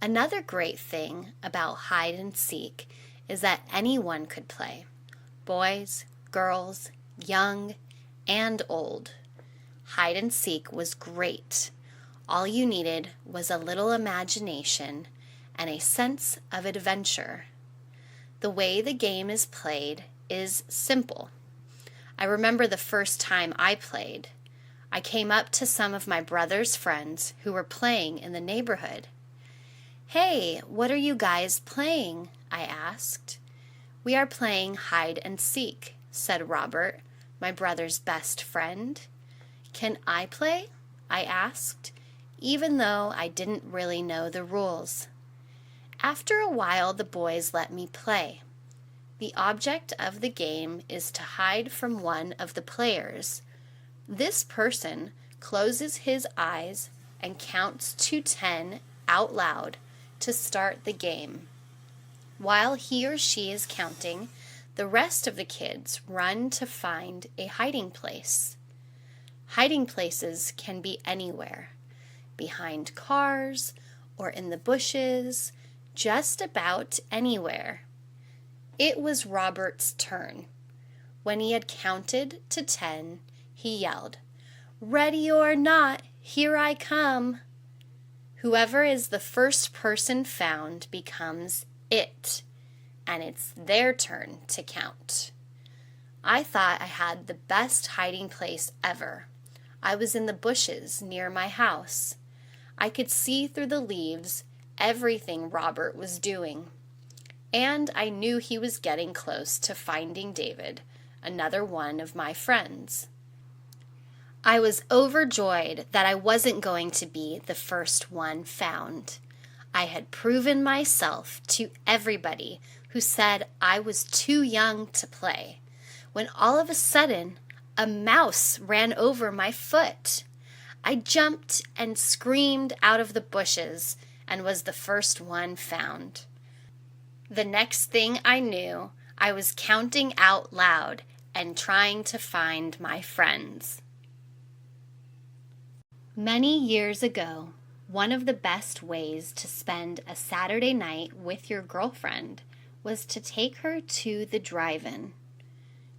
Another great thing about hide and seek is that anyone could play. Boys, girls, young, and old. Hide and seek was great. All you needed was a little imagination and a sense of adventure. The way the game is played is simple. I remember the first time I played. I came up to some of my brother's friends who were playing in the neighborhood. "Hey, what are you guys playing?" I asked. "We are playing hide and seek," said Robert, my brother's best friend. "Can I play?" I asked, even though I didn't really know the rules. After a while, the boys let me play. The object of the game is to hide from one of the players. This person closes his eyes and counts to 10 out loud to start the game. While he or she is counting, the rest of the kids run to find a hiding place. Hiding places can be anywhere, behind cars or in the bushes, just about anywhere. It was Robert's turn. When he had counted to 10, he yelled, "Ready or not, here I come." Whoever is the first person found becomes it, and it's their turn to count. I thought I had the best hiding place ever. I was in the bushes near my house. I could see through the leaves everything Robert was doing. And I knew he was getting close to finding David, another one of my friends. I was overjoyed that I wasn't going to be the first one found. I had proven myself to everybody who said I was too young to play. when all of a sudden a mouse ran over my foot. I jumped and screamed out of the bushes and was the first one found. The next thing I knew, I was counting out loud and trying to find my friends. Many years ago, one of the best ways to spend a Saturday night with your girlfriend was to take her to the drive-in.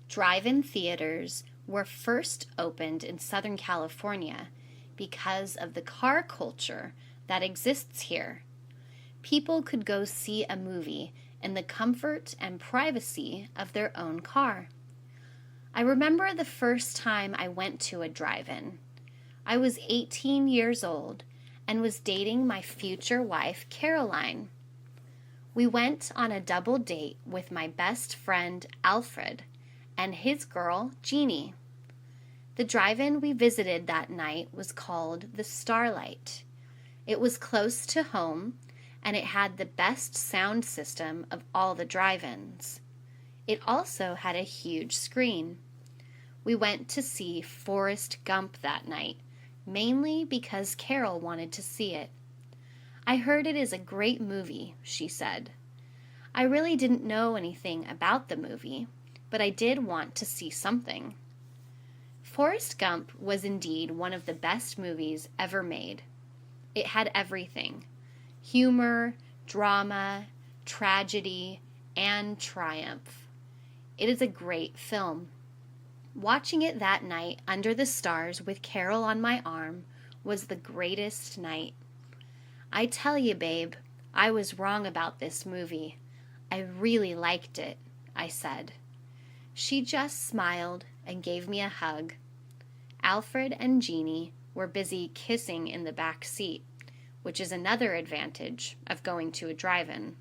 Drive-in theaters were first opened in Southern California because of the car culture that exists here. People could go see a movie in the comfort and privacy of their own car. I remember the first time I went to a drive-in. I was 18 years old and was dating my future wife, Caroline. We went on a double date with my best friend, Alfred, and his girl, Jeannie. The drive-in we visited that night was called the Starlight. It was close to home, and it had the best sound system of all the drive-ins. It also had a huge screen. We went to see Forrest Gump that night, mainly because Carol wanted to see it. I heard it is a great movie, she said. I really didn't know anything about the movie, but I did want to see something. Forrest Gump was indeed one of the best movies ever made. It had everything: humor, drama, tragedy, and triumph. It is a great film. Watching it that night under the stars with Carol on my arm was the greatest night. I tell you, babe, I was wrong about this movie. I really liked it, I said. She just smiled and gave me a hug. Alfred and Jeannie were busy kissing in the back seat, which is another advantage of going to a drive-in.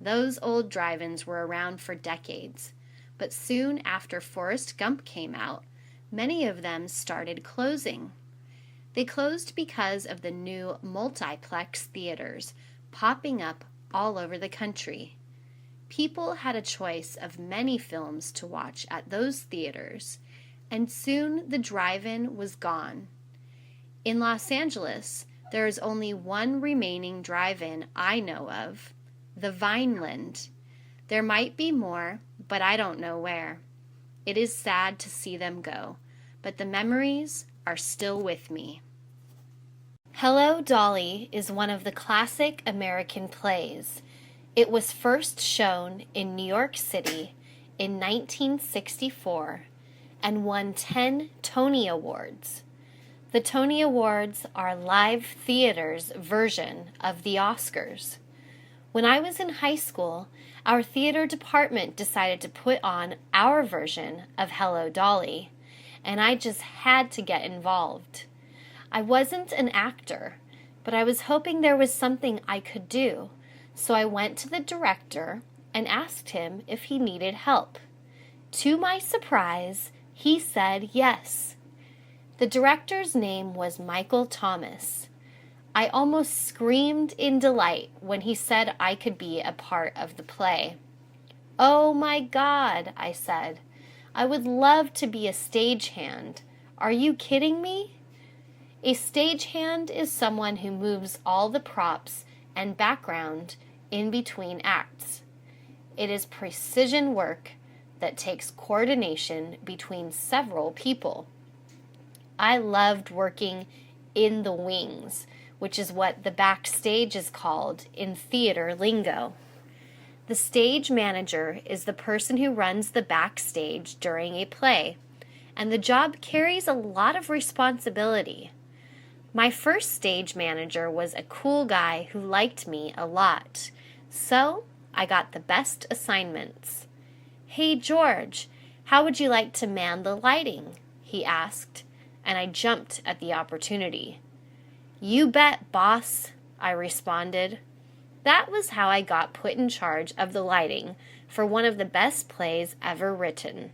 Those old drive-ins were around for decades, but soon after Forrest Gump came out, many of them started closing. They closed because of the new multiplex theaters popping up all over the country. People had a choice of many films to watch at those theaters, and soon the drive-in was gone. In Los Angeles, there is only one remaining drive-in I know of, the Vineland. There might be more, but I don't know where. It is sad to see them go, but the memories are still with me. Hello, Dolly is one of the classic American plays. It was first shown in New York City in 1964 and won 10 Tony Awards. The Tony Awards are live theater's version of the Oscars. When I was in high school, our theater department decided to put on our version of Hello, Dolly, and I just had to get involved. I wasn't an actor, but I was hoping there was something I could do, so I went to the director and asked him if he needed help. To my surprise, he said yes. The director's name was Michael Thomas. I almost screamed in delight when he said I could be a part of the play. "Oh my God," I said. "I would love to be a stagehand. Are you kidding me?" A stagehand is someone who moves all the props and background in between acts. It is precision work that takes coordination between several people. I loved working in the wings, which is what the backstage is called in theater lingo. The stage manager is the person who runs the backstage during a play, and the job carries a lot of responsibility. My first stage manager was a cool guy who liked me a lot, so I got the best assignments. "Hey, George, how would you like to man the lighting?" he asked, and I jumped at the opportunity. "You bet, boss," I responded. That was how I got put in charge of the lighting for one of the best plays ever written.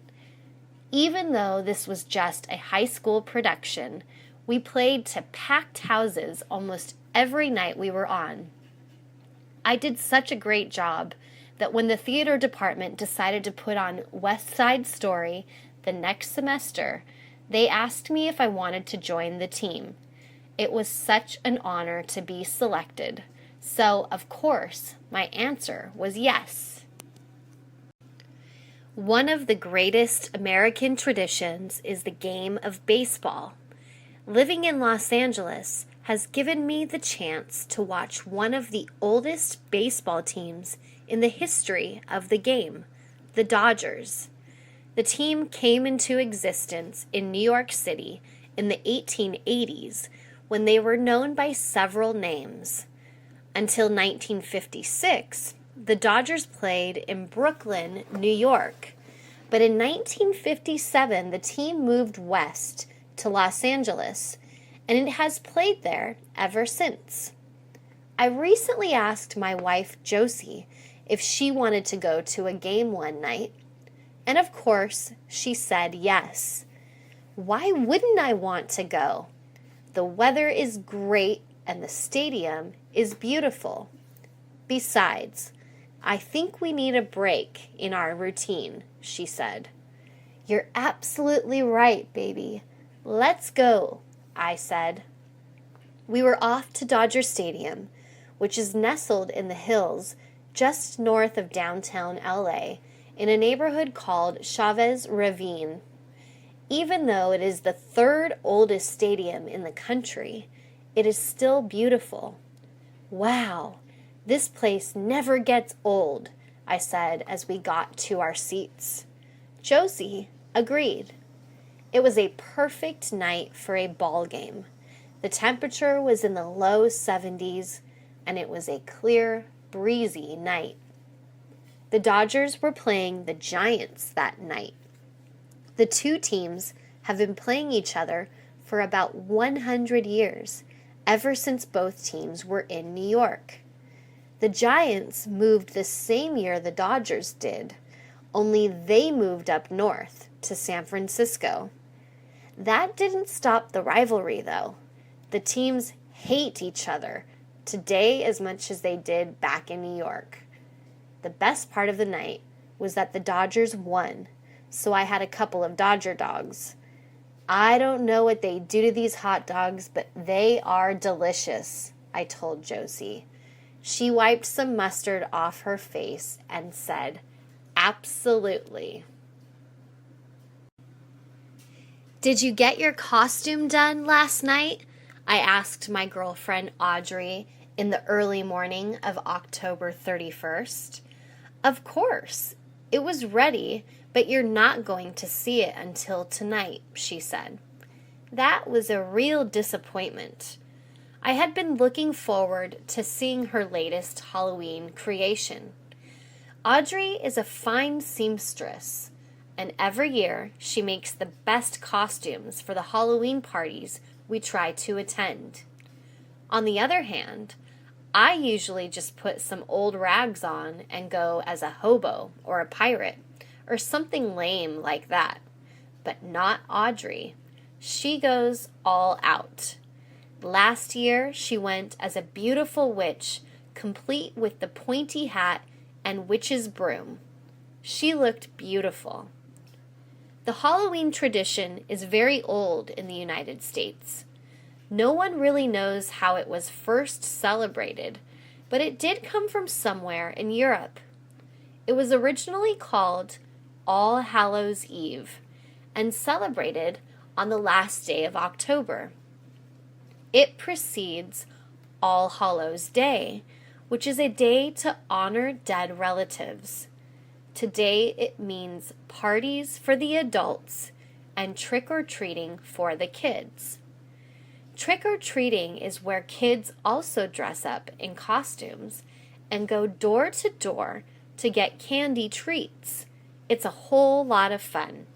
Even though this was just a high school production, we played to packed houses almost every night we were on. I did such a great job that when the theater department decided to put on West Side Story the next semester, they asked me if I wanted to join the team. It was such an honor to be selected. So, of course, my answer was yes. One of the greatest American traditions is the game of baseball. Living in Los Angeles has given me the chance to watch one of the oldest baseball teams in the history of the game, the Dodgers. The team came into existence in New York City in the 1880s when they were known by several names. Until 1956, the Dodgers played in Brooklyn, New York. But in 1957, the team moved west to Los Angeles, and it has played there ever since. I recently asked my wife, Josie, if she wanted to go to a game one night, and of course, she said yes. Why wouldn't I want to go? The weather is great and the stadium is beautiful. Besides, I think we need a break in our routine, she said. You're absolutely right, baby. Let's go, I said. We were off to Dodger Stadium, which is nestled in the hills just north of downtown LA in a neighborhood called Chavez Ravine. Even though it is the third oldest stadium in the country, it is still beautiful. Wow, this place never gets old, I said as we got to our seats. Josie agreed. It was a perfect night for a ball game. The temperature was in the low 70s, and it was a clear, breezy night. The Dodgers were playing the Giants that night. The two teams have been playing each other for about 100 years, ever since both teams were in New York. The Giants moved the same year the Dodgers did, only they moved up north to San Francisco. That didn't stop the rivalry, though. The teams hate each other today as much as they did back in New York. The best part of the night was that the Dodgers won, so I had a couple of Dodger dogs. I don't know what they do to these hot dogs, but they are delicious, I told Josie. She wiped some mustard off her face and said, absolutely. Did you get your costume done last night? I asked my girlfriend Audrey in the early morning of October 31st. Of course. It was ready, but you're not going to see it until tonight, she said. That was a real disappointment. I had been looking forward to seeing her latest Halloween creation. Audrey is a fine seamstress, and every year she makes the best costumes for the Halloween parties we try to attend. On the other hand, I usually just put some old rags on and go as a hobo or a pirate or something lame like that. But not Audrey. She goes all out. Last year, she went as a beautiful witch, complete with the pointy hat and witch's broom. She looked beautiful. The Halloween tradition is very old in the United States. No one really knows how it was first celebrated, but it did come from somewhere in Europe. It was originally called All Hallows' Eve and celebrated on the last day of October. It precedes All Hallows' Day, which is a day to honor dead relatives. Today it means parties for the adults and trick-or-treating for the kids. Trick-or-treating is where kids also dress up in costumes and go door to door to get candy treats. It's a whole lot of fun.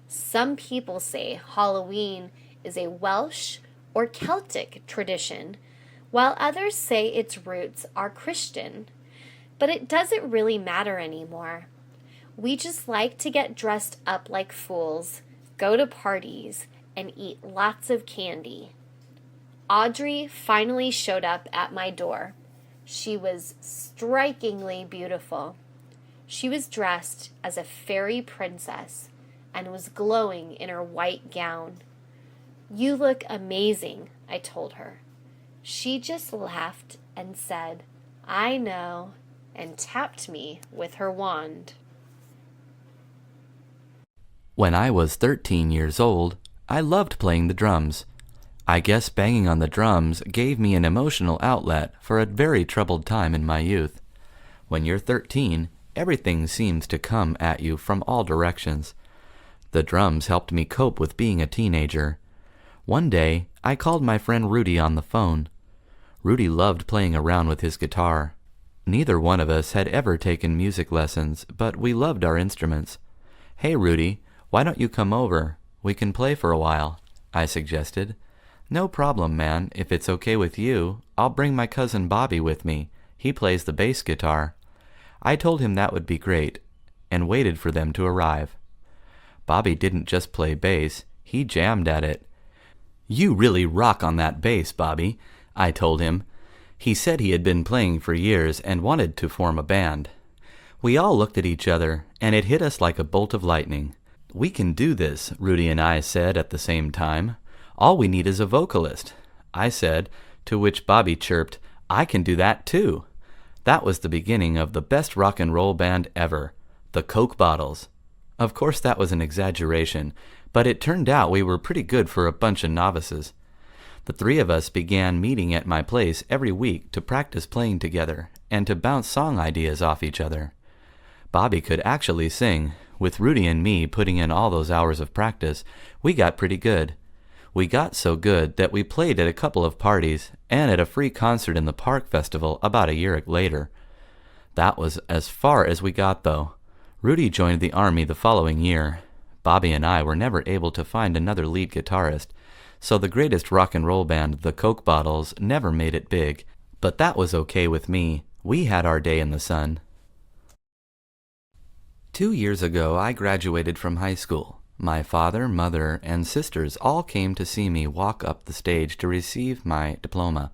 Some people say Halloween is a Welsh or Celtic tradition, while others say its roots are Christian. But it doesn't really matter anymore. We just like to get dressed up like fools, go to parties, and eat lots of candy. Audrey finally showed up at my door. She was strikingly beautiful. She was dressed as a fairy princess and was glowing in her white gown. "You look amazing," I told her. She just laughed and said, "I know," and tapped me with her wand. When I was 13 years old, I loved playing the drums. I guess banging on the drums gave me an emotional outlet for a very troubled time in my youth. When you're 13, everything seems to come at you from all directions. The drums helped me cope with being a teenager. One day, I called my friend Rudy on the phone. Rudy loved playing around with his guitar. Neither one of us had ever taken music lessons, but we loved our instruments. "Hey, Rudy, why don't you come over? We can play for a while," I suggested. "No problem, man. If it's okay with you, I'll bring my cousin Bobby with me. He plays the bass guitar." I told him that would be great, and waited for them to arrive. Bobby didn't just play bass, he jammed at it. "You really rock on that bass, Bobby," I told him. He said he had been playing for years and wanted to form a band. We all looked at each other, and it hit us like a bolt of lightning. "We can do this," Rudy and I said at the same time. "All we need is a vocalist," I said, to which Bobby chirped, "I can do that too." That was the beginning of the best rock and roll band ever, the Coke Bottles. Of course that was an exaggeration, but it turned out we were pretty good for a bunch of novices. The three of us began meeting at my place every week to practice playing together and to bounce song ideas off each other. Bobby could actually sing. With Rudy and me putting in all those hours of practice, we got pretty good. We got so good that we played at a couple of parties and at a free concert in the Park Festival about a year later. That was as far as we got, though. Rudy joined the Army the following year. Bobby and I were never able to find another lead guitarist, so the greatest rock and roll band, the Coke Bottles, never made it big. But that was okay with me. We had our day in the sun. 2 years ago, I graduated from high school. My father, mother, and sisters all came to see me walk up the stage to receive my diploma.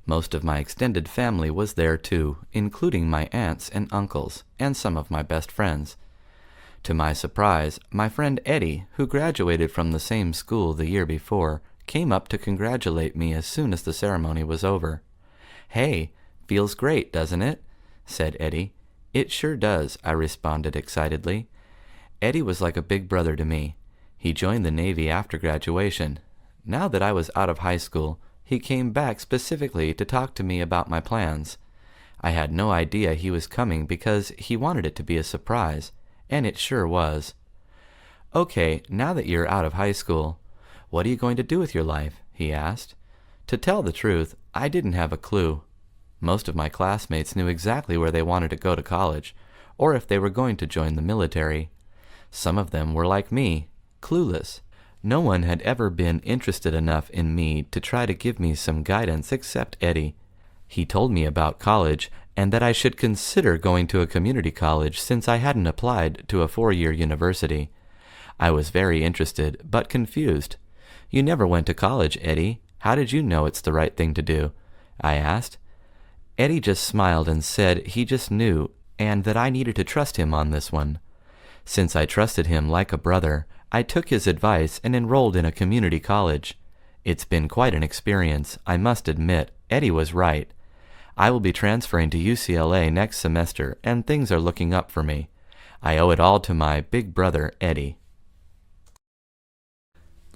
Most of my extended family was there too, including my aunts and uncles, and some of my best friends. To my surprise, my friend Eddie, who graduated from the same school the year before, came up to congratulate me as soon as the ceremony was over. "Hey, feels great, doesn't it?" said Eddie. "It sure does," I responded excitedly. Eddie was like a big brother to me. He joined the Navy after graduation. Now that I was out of high school, he came back specifically to talk to me about my plans. I had no idea he was coming because he wanted it to be a surprise, and it sure was. "Okay, now that you're out of high school, what are you going to do with your life?" he asked. To tell the truth, I didn't have a clue. Most of my classmates knew exactly where they wanted to go to college, or if they were going to join the military. Some of them were like me, clueless. No one had ever been interested enough in me to try to give me some guidance except Eddie. He told me about college and that I should consider going to a community college since I hadn't applied to a 4-year university. I was very interested, but confused. "You never went to college, Eddie. How did you know it's the right thing to do?" I asked. Eddie just smiled and said he just knew and that I needed to trust him on this one. Since I trusted him like a brother, I took his advice and enrolled in a community college. It's been quite an experience, I must admit. Eddie was right. I will be transferring to UCLA next semester, and things are looking up for me. I owe it all to my big brother, Eddie.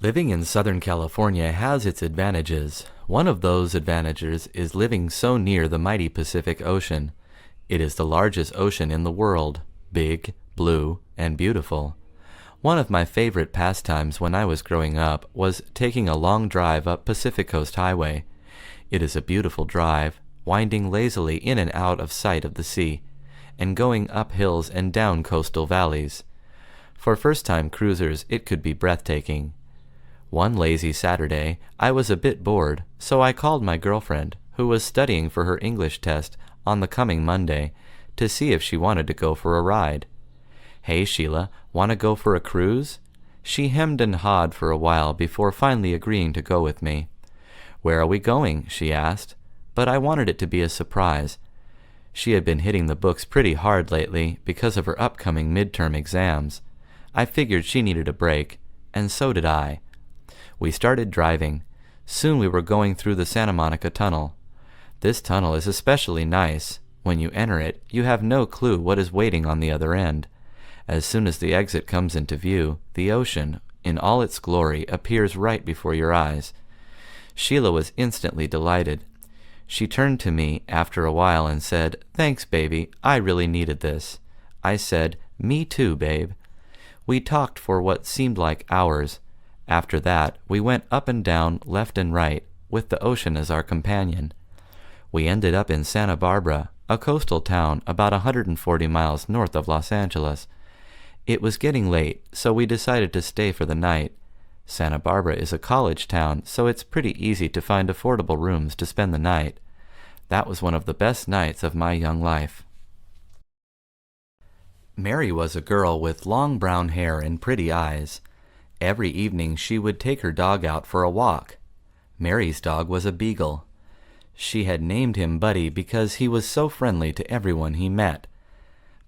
Living in Southern California has its advantages. One of those advantages is living so near the mighty Pacific Ocean. It is the largest ocean in the world, big, blue, and beautiful. One of my favorite pastimes when I was growing up was taking a long drive up Pacific Coast Highway. It is a beautiful drive, winding lazily in and out of sight of the sea, and going up hills and down coastal valleys. For first-time cruisers, it could be breathtaking. One lazy Saturday, I was a bit bored, so I called my girlfriend, who was studying for her English test on the coming Monday, to see if she wanted to go for a ride. "Hey, Sheila, want to go for a cruise?" She hemmed and hawed for a while before finally agreeing to go with me. "Where are we going?" she asked, but I wanted it to be a surprise. She had been hitting the books pretty hard lately because of her upcoming midterm exams. I figured she needed a break, and so did I. We started driving. Soon we were going through the Santa Monica Tunnel. This tunnel is especially nice. When you enter it, you have no clue what is waiting on the other end. As soon as the exit comes into view, the ocean, in all its glory, appears right before your eyes. Sheila was instantly delighted. She turned to me after a while and said, "Thanks, baby, I really needed this." I said, "Me too, babe." We talked for what seemed like hours. After that, we went up and down, left and right, with the ocean as our companion. We ended up in Santa Barbara, a coastal town about 140 miles north of Los Angeles. It was getting late, so we decided to stay for the night. Santa Barbara is a college town, so it's pretty easy to find affordable rooms to spend the night. That was one of the best nights of my young life. Mary was a girl with long brown hair and pretty eyes. Every evening she would take her dog out for a walk. Mary's dog was a beagle. She had named him Buddy because he was so friendly to everyone he met.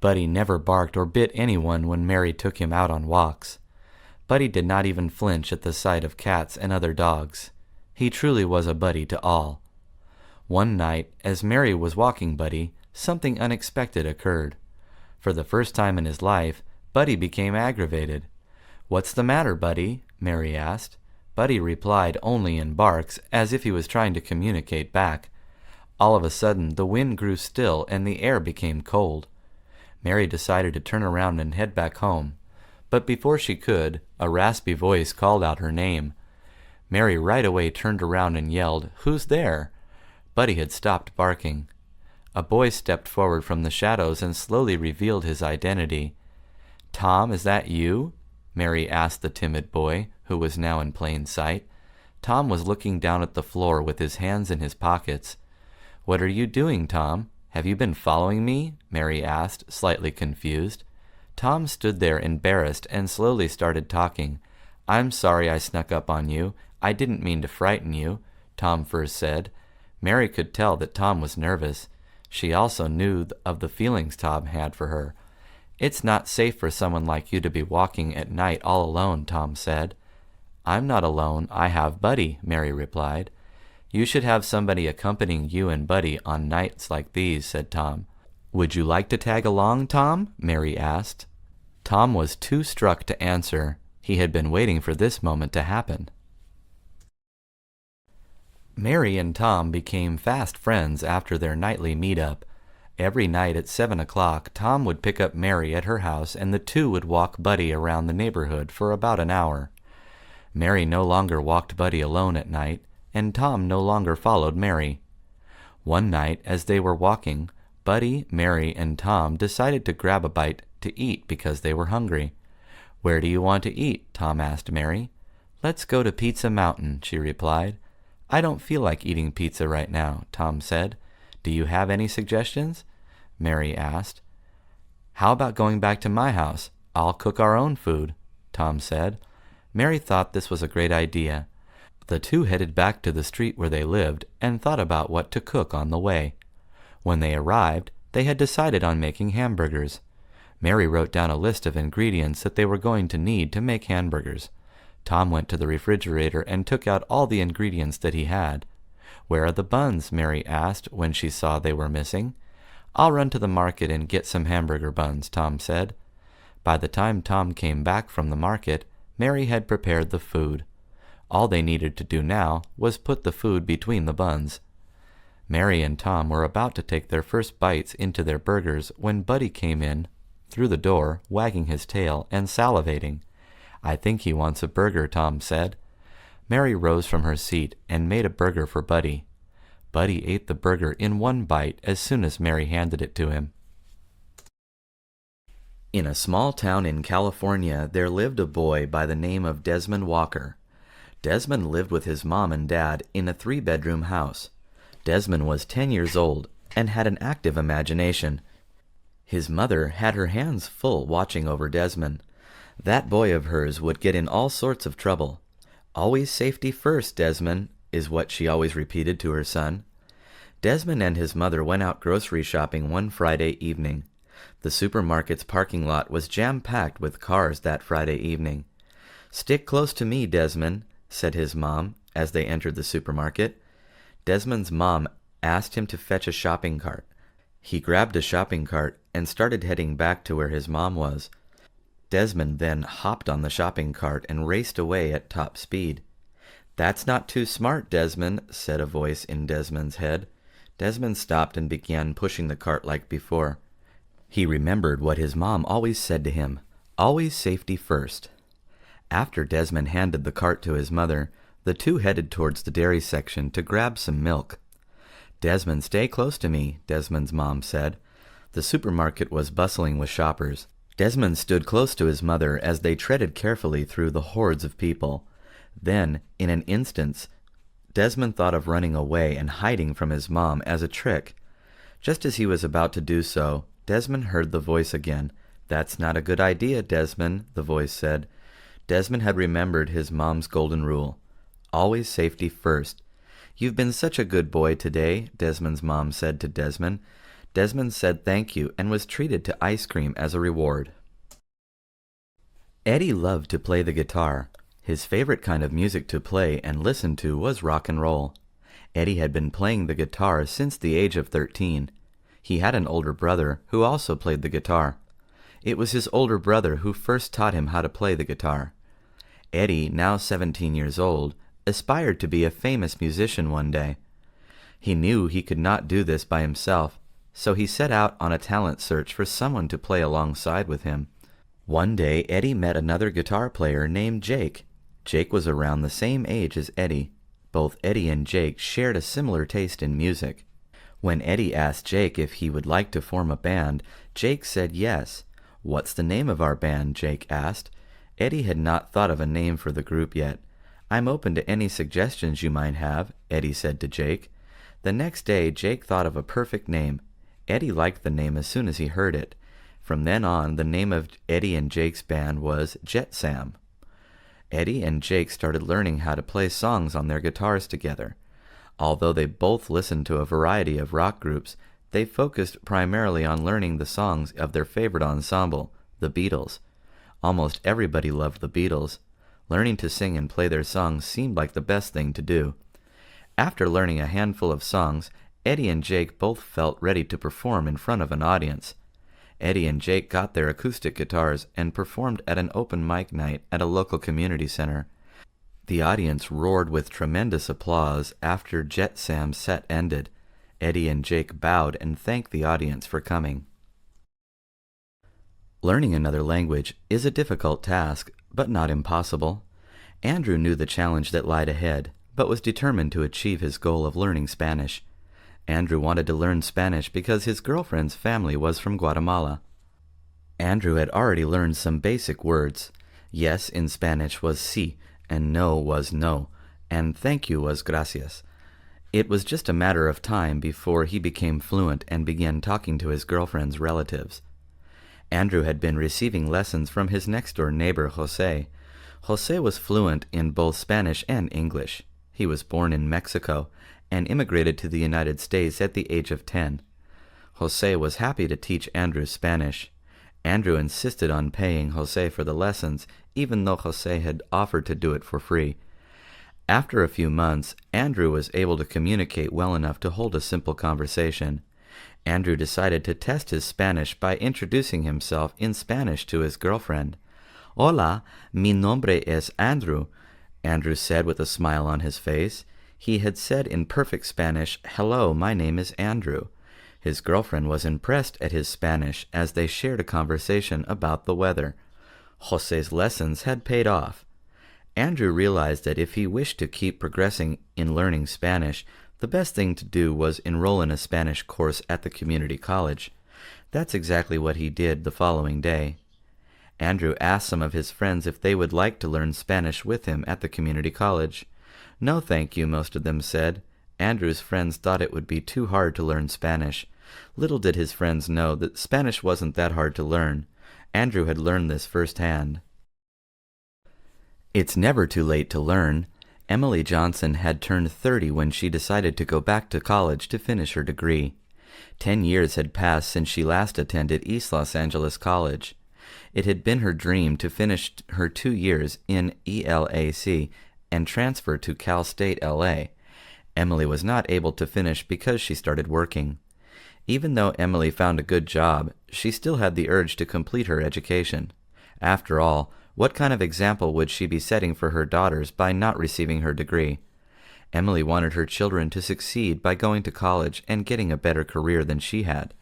Buddy never barked or bit anyone when Mary took him out on walks. Buddy did not even flinch at the sight of cats and other dogs. He truly was a buddy to all. One night, as Mary was walking Buddy, something unexpected occurred. For the first time in his life, Buddy became aggravated. "What's the matter, Buddy?" Mary asked. Buddy replied only in barks, as if he was trying to communicate back. All of a sudden, the wind grew still and the air became cold. Mary decided to turn around and head back home. But before she could, a raspy voice called out her name. Mary right away turned around and yelled, "Who's there?" Buddy had stopped barking. A boy stepped forward from the shadows and slowly revealed his identity. "Tom, is that you?" Mary asked the timid boy, who was now in plain sight. Tom was looking down at the floor with his hands in his pockets. "What are you doing, Tom? Have you been following me?" Mary asked, slightly confused. Tom stood there embarrassed and slowly started talking. "I'm sorry I snuck up on you. I didn't mean to frighten you," Tom first said. Mary could tell that Tom was nervous. She also knew of the feelings Tom had for her. "It's not safe for someone like you to be walking at night all alone," Tom said. "I'm not alone. I have Buddy," Mary replied. "You should have somebody accompanying you and Buddy on nights like these," said Tom. "Would you like to tag along, Tom?" Mary asked. Tom was too struck to answer. He had been waiting for this moment to happen. Mary and Tom became fast friends after their nightly meet-up. Every night at 7 o'clock, Tom would pick up Mary at her house and the two would walk Buddy around the neighborhood for about an hour. Mary no longer walked Buddy alone at night, and Tom no longer followed Mary. One night, as they were walking, Buddy, Mary, and Tom decided to grab a bite to eat because they were hungry. "Where do you want to eat?" Tom asked Mary. "Let's go to Pizza Mountain," she replied. "I don't feel like eating pizza right now," Tom said. "Do you have any suggestions?" Mary asked. "How about going back to my house? I'll cook our own food," Tom said. Mary thought this was a great idea. The two headed back to the street where they lived and thought about what to cook on the way. When they arrived, they had decided on making hamburgers. Mary wrote down a list of ingredients that they were going to need to make hamburgers. Tom went to the refrigerator and took out all the ingredients that he had. "Where are the buns?" Mary asked when she saw they were missing. "I'll run to the market and get some hamburger buns," Tom said. By the time Tom came back from the market, Mary had prepared the food. All they needed to do now was put the food between the buns. Mary and Tom were about to take their first bites into their burgers when Buddy came in through the door, wagging his tail and salivating. "I think he wants a burger," Tom said. Mary rose from her seat and made a burger for Buddy. Buddy ate the burger in one bite as soon as Mary handed it to him. In a small town in California, there lived a boy by the name of Desmond Walker. Desmond lived with his mom and dad in a 3-bedroom house. Desmond was 10 years old and had an active imagination. His mother had her hands full watching over Desmond. That boy of hers would get in all sorts of trouble. "Always safety first, Desmond," is what she always repeated to her son. Desmond and his mother went out grocery shopping one Friday evening. The supermarket's parking lot was jam-packed with cars that Friday evening. "Stick close to me, Desmond," said his mom as they entered the supermarket. Desmond's mom asked him to fetch a shopping cart. He grabbed a shopping cart and started heading back to where his mom was. Desmond then hopped on the shopping cart and raced away at top speed. "That's not too smart, Desmond," said a voice in Desmond's head. Desmond stopped and began pushing the cart like before. He remembered what his mom always said to him, always safety first. After Desmond handed the cart to his mother, the two headed towards the dairy section to grab some milk. "Desmond, stay close to me," Desmond's mom said. The supermarket was bustling with shoppers. Desmond stood close to his mother as they treaded carefully through the hordes of people. Then, in an instant, Desmond thought of running away and hiding from his mom as a trick. Just as he was about to do so, Desmond heard the voice again. "That's not a good idea, Desmond," the voice said. Desmond had remembered his mom's golden rule. Always safety first. "You've been such a good boy today," Desmond's mom said to Desmond. Desmond said thank you and was treated to ice cream as a reward. Eddie loved to play the guitar. His favorite kind of music to play and listen to was rock and roll. Eddie had been playing the guitar since the age of 13. He had an older brother who also played the guitar. It was his older brother who first taught him how to play the guitar. Eddie, now 17 years old, aspired to be a famous musician one day. He knew he could not do this by himself, so he set out on a talent search for someone to play alongside with him. One day, Eddie met another guitar player named Jake. Jake was around the same age as Eddie. Both Eddie and Jake shared a similar taste in music. When Eddie asked Jake if he would like to form a band, Jake said yes. "What's the name of our band?" Jake asked. Eddie had not thought of a name for the group yet. "I'm open to any suggestions you might have," Eddie said to Jake. The next day, Jake thought of a perfect name. Eddie liked the name as soon as he heard it. From then on, the name of Eddie and Jake's band was Jet Sam. Eddie and Jake started learning how to play songs on their guitars together. Although they both listened to a variety of rock groups, they focused primarily on learning the songs of their favorite ensemble, the Beatles. Almost everybody loved the Beatles. Learning to sing and play their songs seemed like the best thing to do. After learning a handful of songs, Eddie and Jake both felt ready to perform in front of an audience. Eddie and Jake got their acoustic guitars and performed at an open mic night at a local community center. The audience roared with tremendous applause after Jet Sam's set ended. Eddie and Jake bowed and thanked the audience for coming. Learning another language is a difficult task, but not impossible. Andrew knew the challenge that lied ahead, but was determined to achieve his goal of learning Spanish. Andrew wanted to learn Spanish because his girlfriend's family was from Guatemala. Andrew had already learned some basic words. Yes in Spanish was sí, and no was no, and thank you was gracias. It was just a matter of time before he became fluent and began talking to his girlfriend's relatives. Andrew had been receiving lessons from his next-door neighbor, José. José was fluent in both Spanish and English. He was born in Mexico and immigrated to the United States at the age of 10. José was happy to teach Andrew Spanish. Andrew insisted on paying José for the lessons, even though José had offered to do it for free. After a few months, Andrew was able to communicate well enough to hold a simple conversation. Andrew decided to test his Spanish by introducing himself in Spanish to his girlfriend. "Hola, mi nombre es Andrew," Andrew said with a smile on his face. He had said in perfect Spanish, "Hello, my name is Andrew." His girlfriend was impressed at his Spanish as they shared a conversation about the weather. José's lessons had paid off. Andrew realized that if he wished to keep progressing in learning Spanish, the best thing to do was enroll in a Spanish course at the community college. That's exactly what he did the following day. Andrew asked some of his friends if they would like to learn Spanish with him at the community college. "No, thank you," most of them said. Andrew's friends thought it would be too hard to learn Spanish. Little did his friends know that Spanish wasn't that hard to learn. Andrew had learned this firsthand. It's never too late to learn. Emily Johnson had turned 30 when she decided to go back to college to finish her degree. 10 years had passed since she last attended East Los Angeles College. It had been her dream to finish her 2 years in ELAC and transfer to Cal State LA. Emily was not able to finish because she started working. Even though Emily found a good job, she still had the urge to complete her education. After all, what kind of example would she be setting for her daughters by not receiving her degree? Emily wanted her children to succeed by going to college and getting a better career than she had.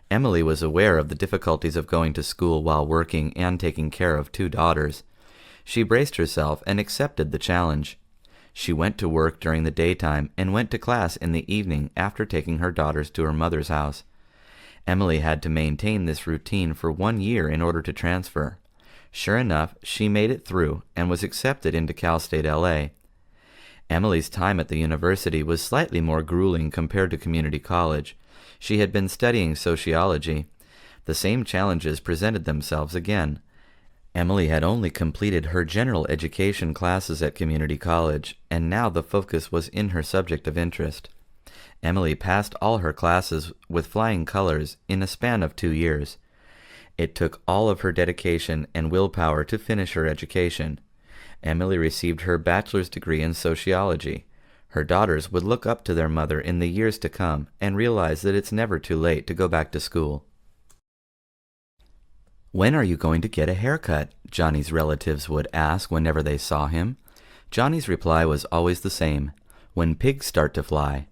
Emily was aware of the difficulties of going to school while working and taking care of 2 daughters. She braced herself and accepted the challenge. She went to work during the daytime and went to class in the evening after taking her daughters to her mother's house. Emily had to maintain this routine for 1 year in order to transfer. Sure enough, she made it through and was accepted into Cal State LA. Emily's time at the university was slightly more grueling compared to community college. She had been studying sociology. The same challenges presented themselves again. Emily had only completed her general education classes at community college, and now the focus was in her subject of interest. Emily passed all her classes with flying colors in a span of 2 years. It took all of her dedication and willpower to finish her education. Emily received her bachelor's degree in sociology. Her daughters would look up to their mother in the years to come and realize that it's never too late to go back to school. "When are you going to get a haircut?" Johnny's relatives would ask whenever they saw him. Johnny's reply was always the same: "When pigs start to fly."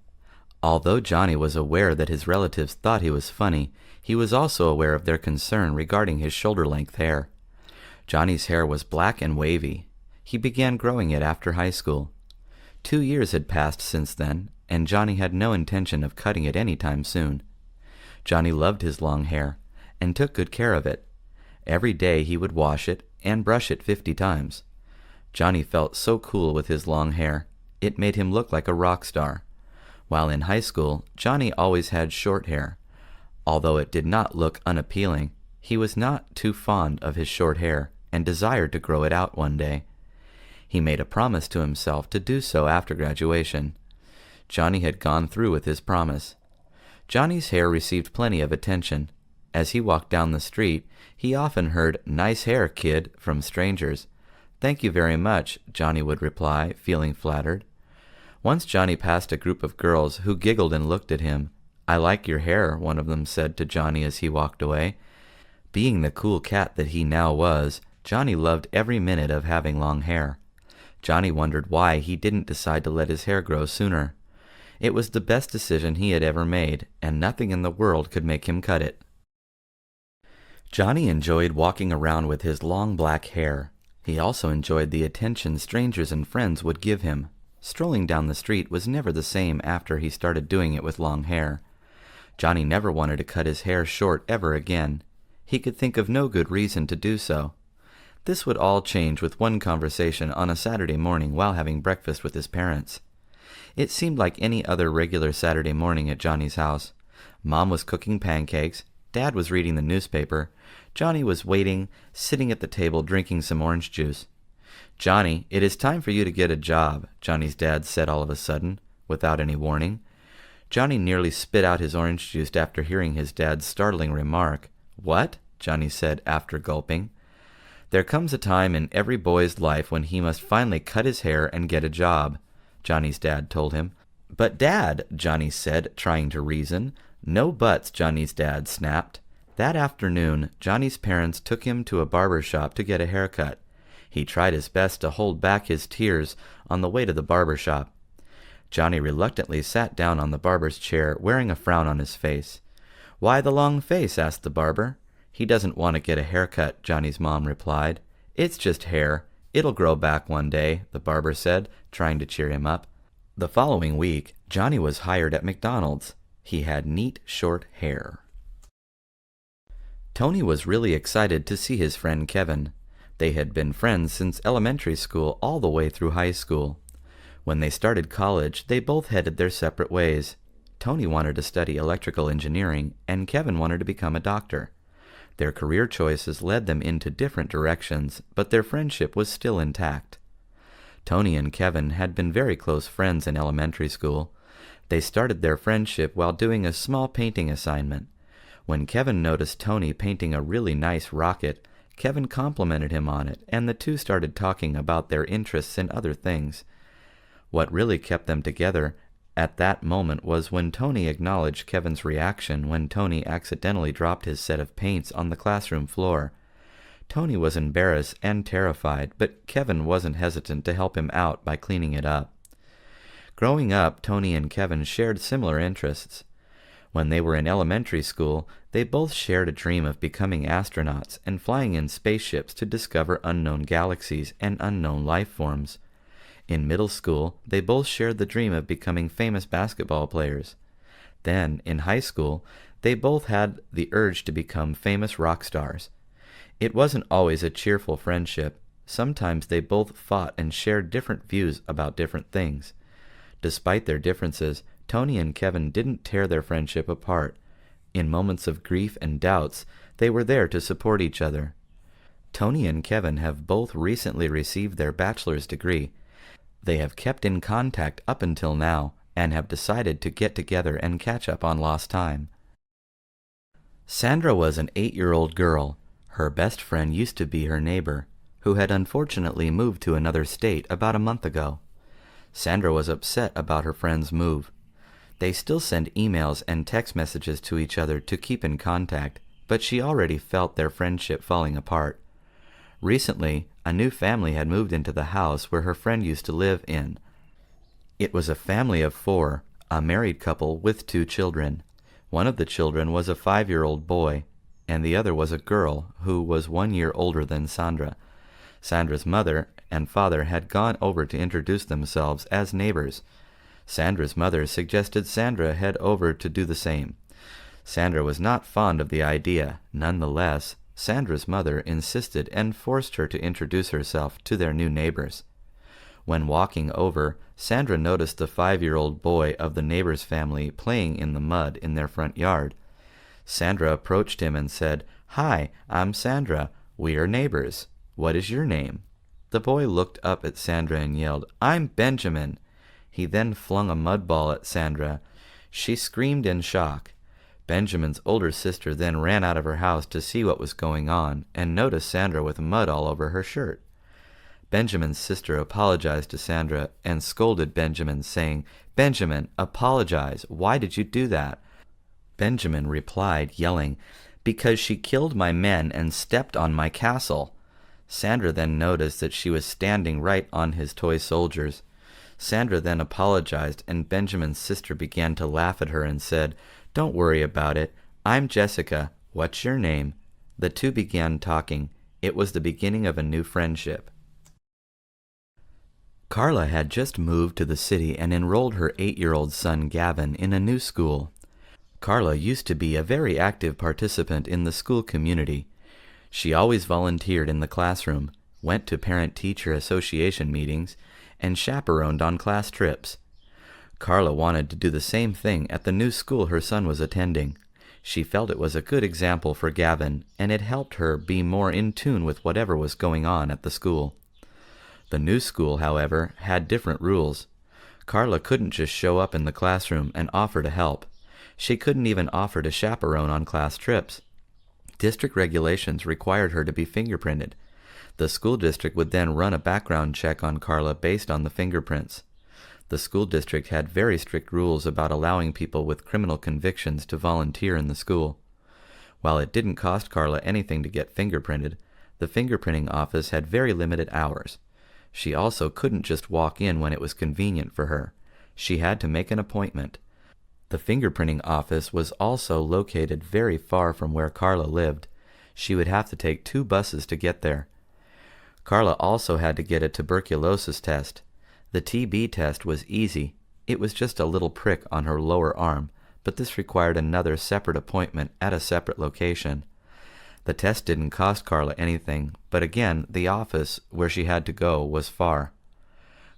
Although Johnny was aware that his relatives thought he was funny, he was also aware of their concern regarding his shoulder-length hair. Johnny's hair was black and wavy. He began growing it after high school. 2 years had passed since then, and Johnny had no intention of cutting it any time soon. Johnny loved his long hair and took good care of it. Every day he would wash it and brush it 50 times. Johnny felt so cool with his long hair. It made him look like a rock star. While in high school, Johnny always had short hair. Although it did not look unappealing, he was not too fond of his short hair and desired to grow it out one day. He made a promise to himself to do so after graduation. Johnny had gone through with his promise. Johnny's hair received plenty of attention. As he walked down the street, he often heard "Nice hair, kid," from strangers. "Thank you very much," Johnny would reply, feeling flattered. Once Johnny passed a group of girls who giggled and looked at him. "I like your hair," one of them said to Johnny as he walked away. Being the cool cat that he now was, Johnny loved every minute of having long hair. Johnny wondered why he didn't decide to let his hair grow sooner. It was the best decision he had ever made, and nothing in the world could make him cut it. Johnny enjoyed walking around with his long black hair. He also enjoyed the attention strangers and friends would give him. Strolling down the street was never the same after he started doing it with long hair. Johnny never wanted to cut his hair short ever again. He could think of no good reason to do so. This would all change with one conversation on a Saturday morning while having breakfast with his parents. It seemed like any other regular Saturday morning at Johnny's house. Mom was cooking pancakes, Dad was reading the newspaper, Johnny was waiting, sitting at the table drinking some orange juice. "Johnny, it is time for you to get a job," Johnny's dad said all of a sudden, without any warning. Johnny nearly spit out his orange juice after hearing his dad's startling remark. "What?" Johnny said after gulping. "There comes a time in every boy's life when he must finally cut his hair and get a job," Johnny's dad told him. "But Dad," Johnny said, trying to reason. "No buts," Johnny's dad snapped. That afternoon, Johnny's parents took him to a barber shop to get a haircut. He tried his best to hold back his tears on the way to the barber shop. Johnny reluctantly sat down on the barber's chair, wearing a frown on his face. "Why the long face?" asked the barber. "He doesn't want to get a haircut," Johnny's mom replied. "It's just hair. It'll grow back one day," the barber said, trying to cheer him up. The following week, Johnny was hired at McDonald's. He had neat, short hair. Tony was really excited to see his friend Kevin. They had been friends since elementary school all the way through high school. When they started college, they both headed their separate ways. Tony wanted to study electrical engineering, and Kevin wanted to become a doctor. Their career choices led them into different directions, but their friendship was still intact. Tony and Kevin had been very close friends in elementary school. They started their friendship while doing a small painting assignment. When Kevin noticed Tony painting a really nice rocket, Kevin complimented him on it, and the two started talking about their interests in other things. What really kept them together at that moment was when Tony acknowledged Kevin's reaction when Tony accidentally dropped his set of paints on the classroom floor. Tony was embarrassed and terrified, but Kevin wasn't hesitant to help him out by cleaning it up. Growing up, Tony and Kevin shared similar interests. When they were in elementary school, they both shared a dream of becoming astronauts and flying in spaceships to discover unknown galaxies and unknown life forms. In middle school, they both shared the dream of becoming famous basketball players. Then, in high school, they both had the urge to become famous rock stars. It wasn't always a cheerful friendship. Sometimes they both fought and shared different views about different things. Despite their differences, Tony and Kevin didn't tear their friendship apart. In moments of grief and doubts, they were there to support each other. Tony and Kevin have both recently received their bachelor's degree. They have kept in contact up until now and have decided to get together and catch up on lost time. Sandra was an 8-year-old girl. Her best friend used to be her neighbor, who had unfortunately moved to another state about a month ago. Sandra was upset about her friend's move. They still send emails and text messages to each other to keep in contact, but she already felt their friendship falling apart. Recently, a new family had moved into the house where her friend used to live in. It was a family of 4, a married couple with 2 children. One of the children was a 5-year-old boy, and the other was a girl who was 1 year older than Sandra. Sandra's mother and father had gone over to introduce themselves as neighbors. Sandra's mother suggested Sandra head over to do the same. Sandra was not fond of the idea. Nonetheless, Sandra's mother insisted and forced her to introduce herself to their new neighbors. When walking over, Sandra noticed the 5-year-old boy of the neighbor's family playing in the mud in their front yard. Sandra approached him and said, "Hi, I'm Sandra. We are neighbors. What is your name?" The boy looked up at Sandra and yelled, "I'm Benjamin." He then flung a mud ball at Sandra. She screamed in shock. Benjamin's older sister then ran out of her house to see what was going on and noticed Sandra with mud all over her shirt. Benjamin's sister apologized to Sandra and scolded Benjamin, saying, "Benjamin, apologize. Why did you do that?" Benjamin replied, yelling, "Because she killed my men and stepped on my castle." Sandra then noticed that she was standing right on his toy soldiers. Sandra then apologized, and Benjamin's sister began to laugh at her and said, "Don't worry about it. I'm Jessica. What's your name?" The two began talking. It was the beginning of a new friendship. Carla had just moved to the city and enrolled her 8-year-old son Gavin in a new school. Carla used to be a very active participant in the school community. She always volunteered in the classroom, went to parent-teacher association meetings, and chaperoned on class trips. Carla wanted to do the same thing at the new school her son was attending. She felt it was a good example for Gavin, and it helped her be more in tune with whatever was going on at the school. The new school, however, had different rules. Carla couldn't just show up in the classroom and offer to help. She couldn't even offer to chaperone on class trips. District regulations required her to be fingerprinted. The school district would then run a background check on Carla based on the fingerprints. The school district had very strict rules about allowing people with criminal convictions to volunteer in the school. While it didn't cost Carla anything to get fingerprinted, the fingerprinting office had very limited hours. She also couldn't just walk in when it was convenient for her. She had to make an appointment. The fingerprinting office was also located very far from where Carla lived. She would have to take 2 buses to get there. Carla also had to get a tuberculosis test. The TB test was easy. It was just a little prick on her lower arm, but this required another separate appointment at a separate location. The test didn't cost Carla anything, but again, the office where she had to go was far.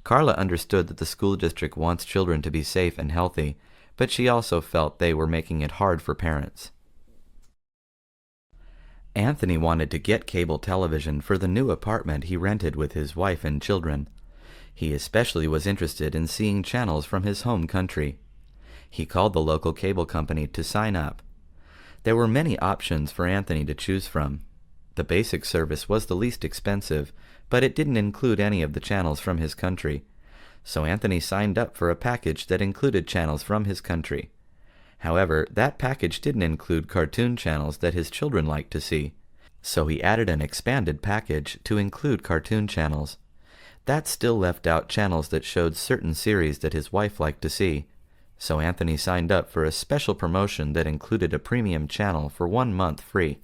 Carla understood that the school district wants children to be safe and healthy, but she also felt they were making it hard for parents. Anthony wanted to get cable television for the new apartment he rented with his wife and children. He especially was interested in seeing channels from his home country. He called the local cable company to sign up. There were many options for Anthony to choose from. The basic service was the least expensive, but it didn't include any of the channels from his country. So Anthony signed up for a package that included channels from his country. However, that package didn't include cartoon channels that his children liked to see. So he added an expanded package to include cartoon channels. That still left out channels that showed certain series that his wife liked to see. So Anthony signed up for a special promotion that included a premium channel for 1 month free.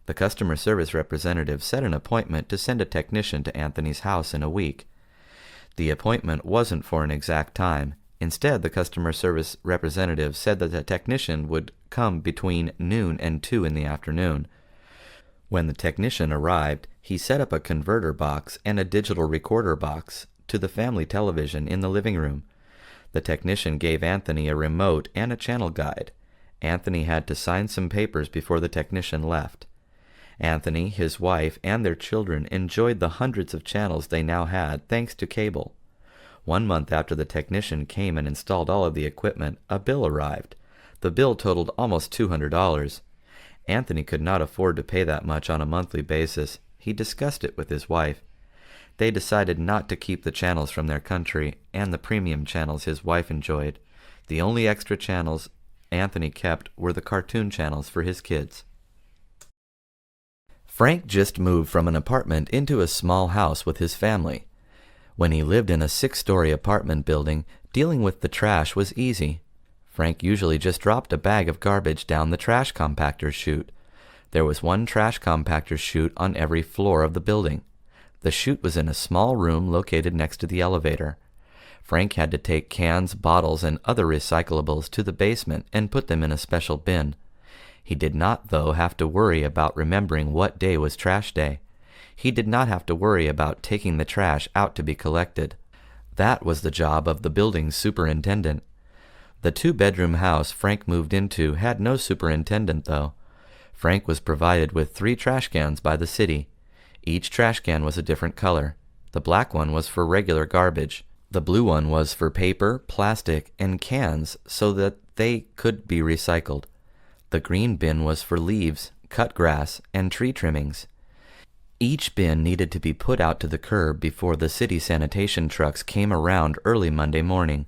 The customer service representative set an appointment to send a technician to Anthony's house in a week. The appointment wasn't for an exact time. Instead, the customer service representative said that the technician would come between noon and 2 in the afternoon. When the technician arrived, he set up a converter box and a digital recorder box to the family television in the living room. The technician gave Anthony a remote and a channel guide. Anthony had to sign some papers before the technician left. Anthony, his wife, and their children enjoyed the hundreds of channels they now had thanks to cable. 1 month after the technician came and installed all of the equipment, a bill arrived. The bill totaled almost $200. Anthony could not afford to pay that much on a monthly basis. He discussed it with his wife. They decided not to keep the channels from their country and the premium channels his wife enjoyed. The only extra channels Anthony kept were the cartoon channels for his kids. Frank just moved from an apartment into a small house with his family. When he lived in a 6-story apartment building, dealing with the trash was easy. Frank usually just dropped a bag of garbage down the trash compactor chute. There was one trash compactor chute on every floor of the building. The chute was in a small room located next to the elevator. Frank had to take cans, bottles, and other recyclables to the basement and put them in a special bin. He did not, though, have to worry about remembering what day was trash day. He did not have to worry about taking the trash out to be collected. That was the job of the building's superintendent. The 2-bedroom house Frank moved into had no superintendent, though. Frank was provided with 3 trash cans by the city. Each trash can was a different color. The black one was for regular garbage. The blue one was for paper, plastic, and cans so that they could be recycled. The green bin was for leaves, cut grass, and tree trimmings. Each bin needed to be put out to the curb before the city sanitation trucks came around early Monday morning.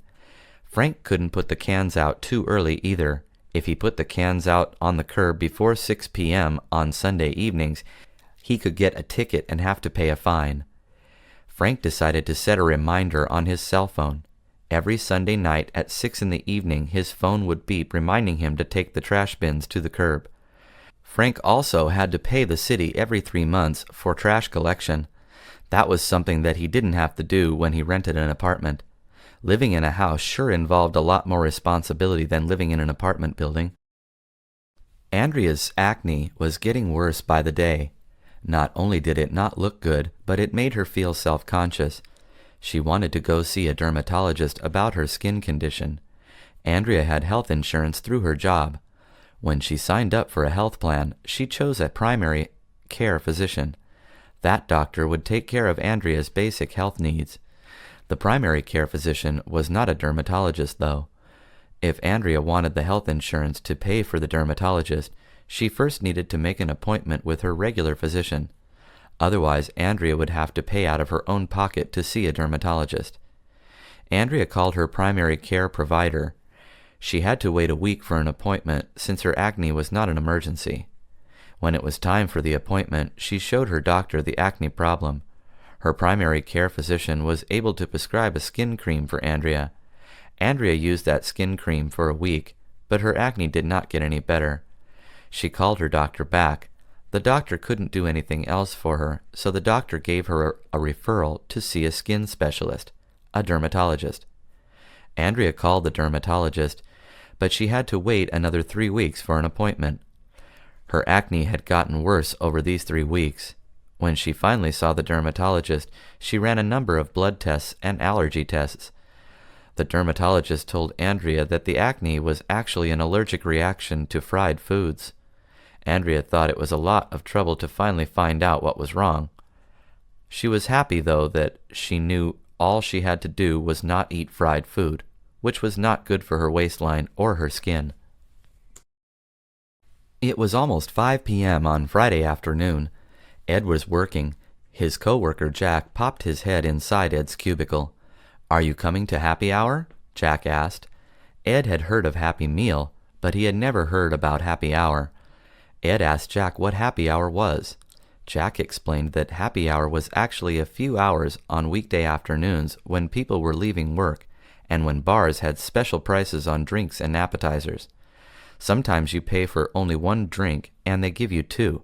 Frank couldn't put the cans out too early either. If he put the cans out on the curb before 6 p.m. on Sunday evenings, he could get a ticket and have to pay a fine. Frank decided to set a reminder on his cell phone. Every Sunday night at 6 in the evening, his phone would beep reminding him to take the trash bins to the curb. Frank also had to pay the city every 3 months for trash collection. That was something that he didn't have to do when he rented an apartment. Living in a house sure involved a lot more responsibility than living in an apartment building. Andrea's acne was getting worse by the day. Not only did it not look good, but it made her feel self-conscious. She wanted to go see a dermatologist about her skin condition. Andrea had health insurance through her job. When she signed up for a health plan, she chose a primary care physician. That doctor would take care of Andrea's basic health needs. The primary care physician was not a dermatologist, though. If Andrea wanted the health insurance to pay for the dermatologist, she first needed to make an appointment with her regular physician. Otherwise, Andrea would have to pay out of her own pocket to see a dermatologist. Andrea called her primary care provider. She had to wait a week for an appointment since her acne was not an emergency. When it was time for the appointment, she showed her doctor the acne problem. Her primary care physician was able to prescribe a skin cream for Andrea. Andrea used that skin cream for a week, but her acne did not get any better. She called her doctor back. The doctor couldn't do anything else for her, so the doctor gave her a referral to see a skin specialist, a dermatologist. Andrea called the dermatologist, but she had to wait another 3 weeks for an appointment. Her acne had gotten worse over these 3 weeks. When she finally saw the dermatologist, she ran a number of blood tests and allergy tests. The dermatologist told Andrea that the acne was actually an allergic reaction to fried foods. Andrea thought it was a lot of trouble to finally find out what was wrong. She was happy, though, that she knew All she had to do was not eat fried food, which was not good for her waistline or her skin. It was almost 5 p.m. on Friday afternoon. Ed was working. His coworker Jack popped his head inside Ed's cubicle. "Are you coming to happy hour?" Jack asked. Ed had heard of Happy Meal, but he had never heard about happy hour. Ed asked Jack what happy hour was. Jack explained that happy hour was actually a few hours on weekday afternoons when people were leaving work and when bars had special prices on drinks and appetizers. Sometimes you pay for only one drink and they give you two.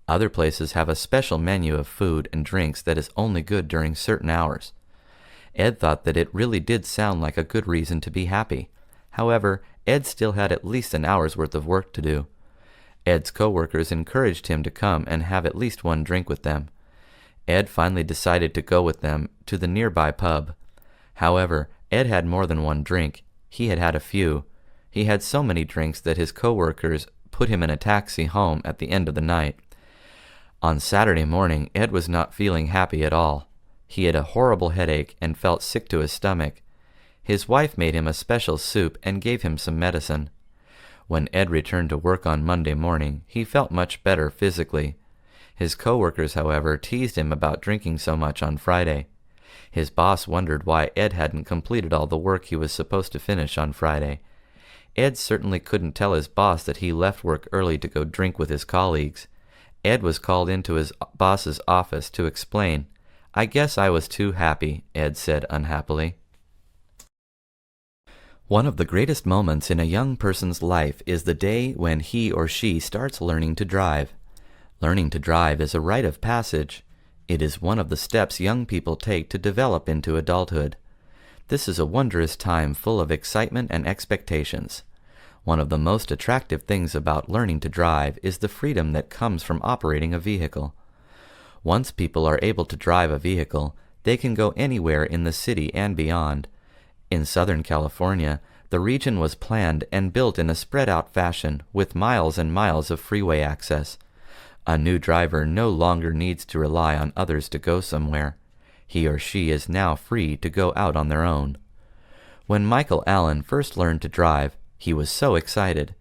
Other places have a special menu of food and drinks that is only good during certain hours. Ed thought that it really did sound like a good reason to be happy. However, Ed still had at least an hour's worth of work to do. Ed's coworkers encouraged him to come and have at least one drink with them. Ed finally decided to go with them to the nearby pub. However, Ed had more than one drink. He had had a few. He had so many drinks that his coworkers put him in a taxi home at the end of the night. On Saturday morning, Ed was not feeling happy at all. He had a horrible headache and felt sick to his stomach. His wife made him a special soup and gave him some medicine. When Ed returned to work on Monday morning, he felt much better physically. His coworkers, however, teased him about drinking so much on Friday. His boss wondered why Ed hadn't completed all the work he was supposed to finish on Friday. Ed certainly couldn't tell his boss that he left work early to go drink with his colleagues. Ed was called into his boss's office to explain. "I guess I was too happy," Ed said unhappily. One of the greatest moments in a young person's life is the day when he or she starts learning to drive. Learning to drive is a rite of passage. It is one of the steps young people take to develop into adulthood. This is a wondrous time full of excitement and expectations. One of the most attractive things about learning to drive is the freedom that comes from operating a vehicle. Once people are able to drive a vehicle, they can go anywhere in the city and beyond. In Southern California, the region was planned and built in a spread-out fashion with miles and miles of freeway access. A new driver no longer needs to rely on others to go somewhere. He or she is now free to go out on their own. When Michael Allen first learned to drive, he was so excited.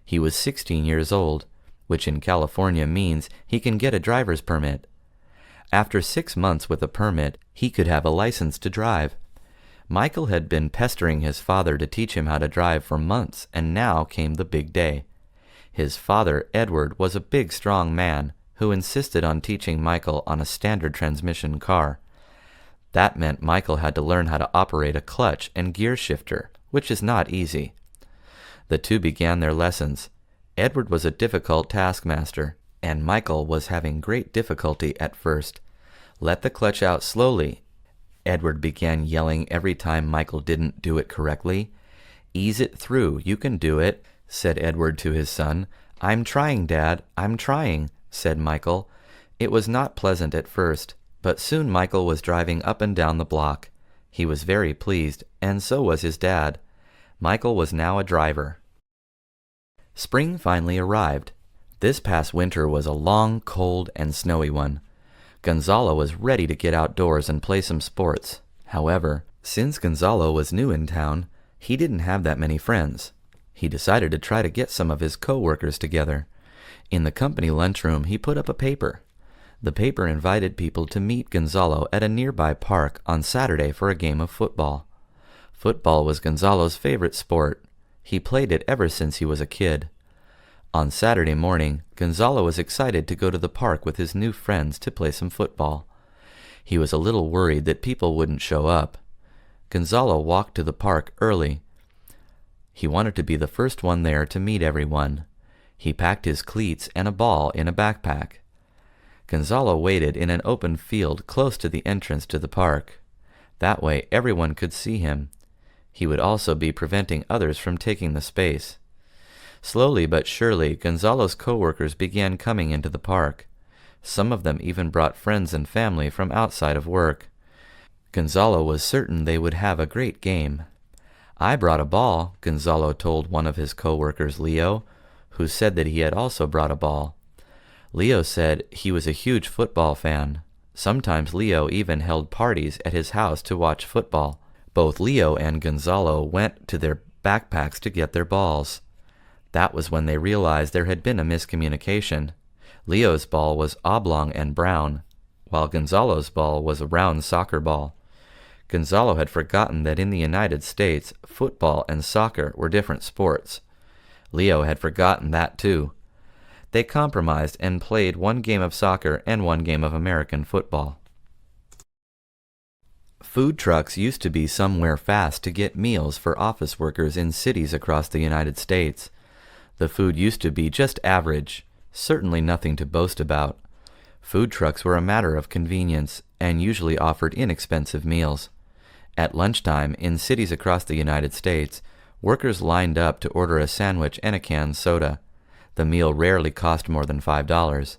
He was 16 years old, which in California means he can get a driver's permit. After 6 months with a permit, he could have a license to drive. Michael had been pestering his father to teach him how to drive for months, and now came the big day. His father, Edward, was a big, strong man who insisted on teaching Michael on a standard transmission car. That meant Michael had to learn how to operate a clutch and gear shifter, which is not easy. The two began their lessons. Edward was a difficult taskmaster, and Michael was having great difficulty at first. "Let the clutch out slowly," Edward began yelling every time Michael didn't do it correctly. "Ease it through, you can do it," said Edward to his son. "I'm trying, Dad, I'm trying," said Michael. It was not pleasant at first, but soon Michael was driving up and down the block. He was very pleased, and so was his dad. Michael was now a driver. Spring finally arrived. This past winter was a long, cold, and snowy one. Gonzalo was ready to get outdoors and play some sports. However, since Gonzalo was new in town, he didn't have that many friends. He decided to try to get some of his co-workers together. In the company lunchroom, he put up a paper. The paper invited people to meet Gonzalo at a nearby park on Saturday for a game of football. Football was Gonzalo's favorite sport. He played it ever since he was a kid. On Saturday morning, Gonzalo was excited to go to the park with his new friends to play some football. He was a little worried that people wouldn't show up. Gonzalo walked to the park early. He wanted to be the first one there to meet everyone. He packed his cleats and a ball in a backpack. Gonzalo waited in an open field close to the entrance to the park. That way everyone could see him. He would also be preventing others from taking the space. Slowly but surely, Gonzalo's co-workers began coming into the park. Some of them even brought friends and family from outside of work. Gonzalo was certain they would have a great game. "I brought a ball," Gonzalo told one of his co-workers, Leo, who said that he had also brought a ball. Leo said he was a huge football fan, Sometimes Leo even held parties at his house to watch football. Both Leo and Gonzalo went to their backpacks to get their balls. That was when they realized there had been a miscommunication. Leo's ball was oblong and brown, while Gonzalo's ball was a round soccer ball. Gonzalo had forgotten that in the United States, football and soccer were different sports. Leo had forgotten that too. They compromised and played one game of soccer and one game of American football. Food trucks used to be somewhere fast to get meals for office workers in cities across the United States. The food used to be just average, certainly nothing to boast about. Food trucks were a matter of convenience and usually offered inexpensive meals. At lunchtime, in cities across the United States, workers lined up to order a sandwich and a canned soda. The meal rarely cost more than $5.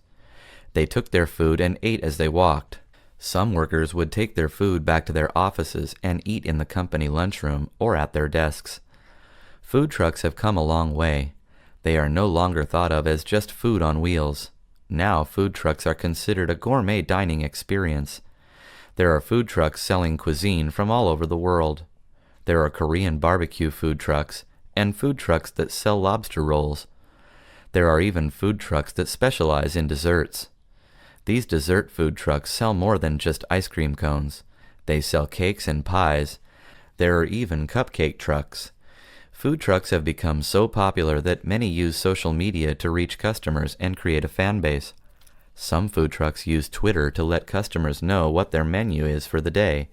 They took their food and ate as they walked. Some workers would take their food back to their offices and eat in the company lunchroom or at their desks. Food trucks have come a long way. They are no longer thought of as just food on wheels. Now food trucks are considered a gourmet dining experience. There are food trucks selling cuisine from all over the world. There are Korean barbecue food trucks and food trucks that sell lobster rolls. There are even food trucks that specialize in desserts. These dessert food trucks sell more than just ice cream cones. They sell cakes and pies. There are even cupcake trucks. Food trucks have become so popular that many use social media to reach customers and create a fan base. Some food trucks use Twitter to let customers know what their menu is for the day.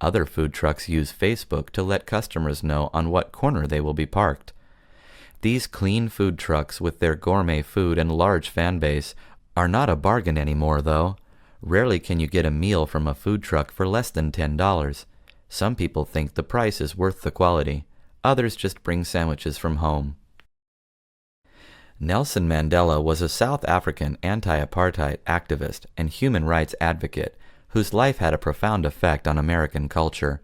Other food trucks use Facebook to let customers know on what corner they will be parked. These clean food trucks with their gourmet food and large fan base are not a bargain anymore, though. Rarely can you get a meal from a food truck for less than $10. Some people think the price is worth the quality. Others just bring sandwiches from home. Nelson Mandela was a South African anti-apartheid activist and human rights advocate whose life had a profound effect on American culture.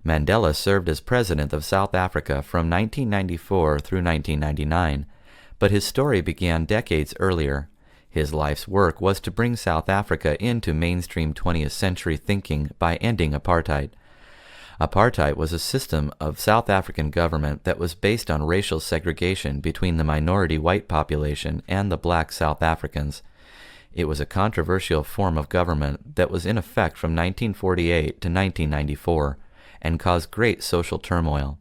Mandela served as president of South Africa from 1994 through 1999, but his story began decades earlier. His life's work was to bring South Africa into mainstream 20th century thinking by ending apartheid. Apartheid was a system of South African government that was based on racial segregation between the minority white population and the black South Africans. It was a controversial form of government that was in effect from 1948 to 1994 and caused great social turmoil.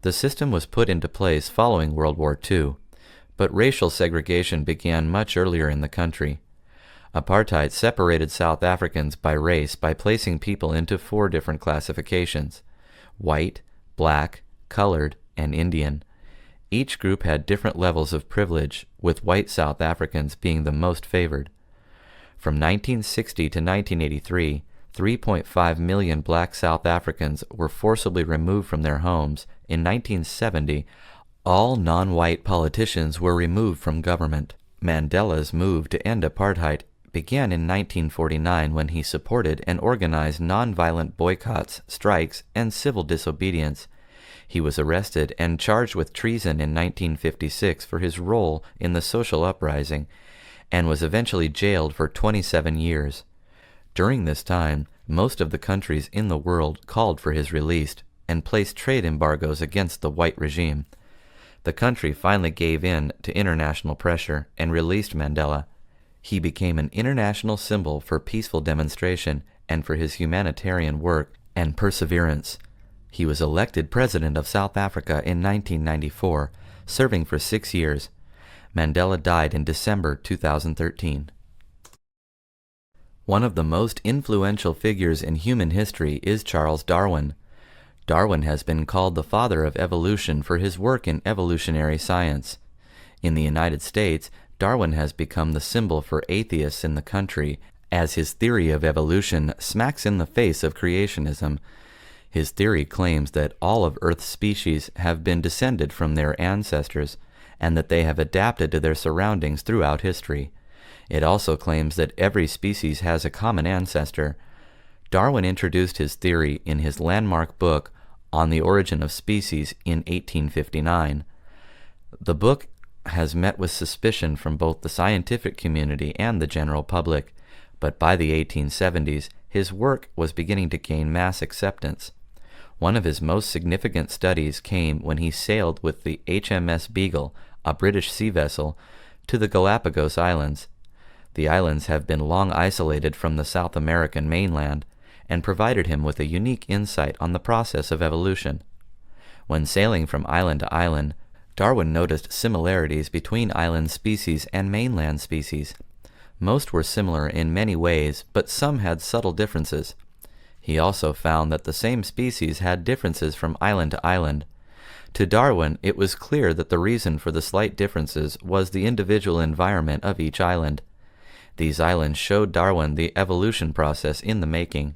The system was put into place following World War II, but racial segregation began much earlier in the country. Apartheid separated South Africans by race by placing people into 4 different classifications: white, black, colored, and Indian. Each group had different levels of privilege, with white South Africans being the most favored. From 1960 to 1983, 3.5 million black South Africans were forcibly removed from their homes. In 1970, all non-white politicians were removed from government. Mandela's move to end apartheid began in 1949 when he supported and organized nonviolent boycotts, strikes, and civil disobedience. He was arrested and charged with treason in 1956 for his role in the social uprising, and was eventually jailed for 27 years. During this time, most of the countries in the world called for his release and placed trade embargoes against the white regime. The country finally gave in to international pressure and released Mandela. He became an international symbol for peaceful demonstration and for his humanitarian work and perseverance. He was elected president of South Africa in 1994, serving for 6 years. Mandela died in December 2013. One of the most influential figures in human history is Charles Darwin. Darwin has been called the father of evolution for his work in evolutionary science. In the United States, Darwin has become the symbol for atheists in the country, as his theory of evolution smacks in the face of creationism. His theory claims that all of Earth's species have been descended from their ancestors, and that they have adapted to their surroundings throughout history. It also claims that every species has a common ancestor. Darwin introduced his theory in his landmark book, On the Origin of Species, in 1859. The book has met with suspicion from both the scientific community and the general public, but by the 1870s, his work was beginning to gain mass acceptance. One of his most significant studies came when he sailed with the HMS Beagle, a British sea vessel, to the Galapagos Islands. The islands have been long isolated from the South American mainland and provided him with a unique insight on the process of evolution. When sailing from island to island, Darwin noticed similarities between island species and mainland species. Most were similar in many ways, but some had subtle differences. He also found that the same species had differences from island to island. To Darwin, it was clear that the reason for the slight differences was the individual environment of each island. These islands showed Darwin the evolution process in the making.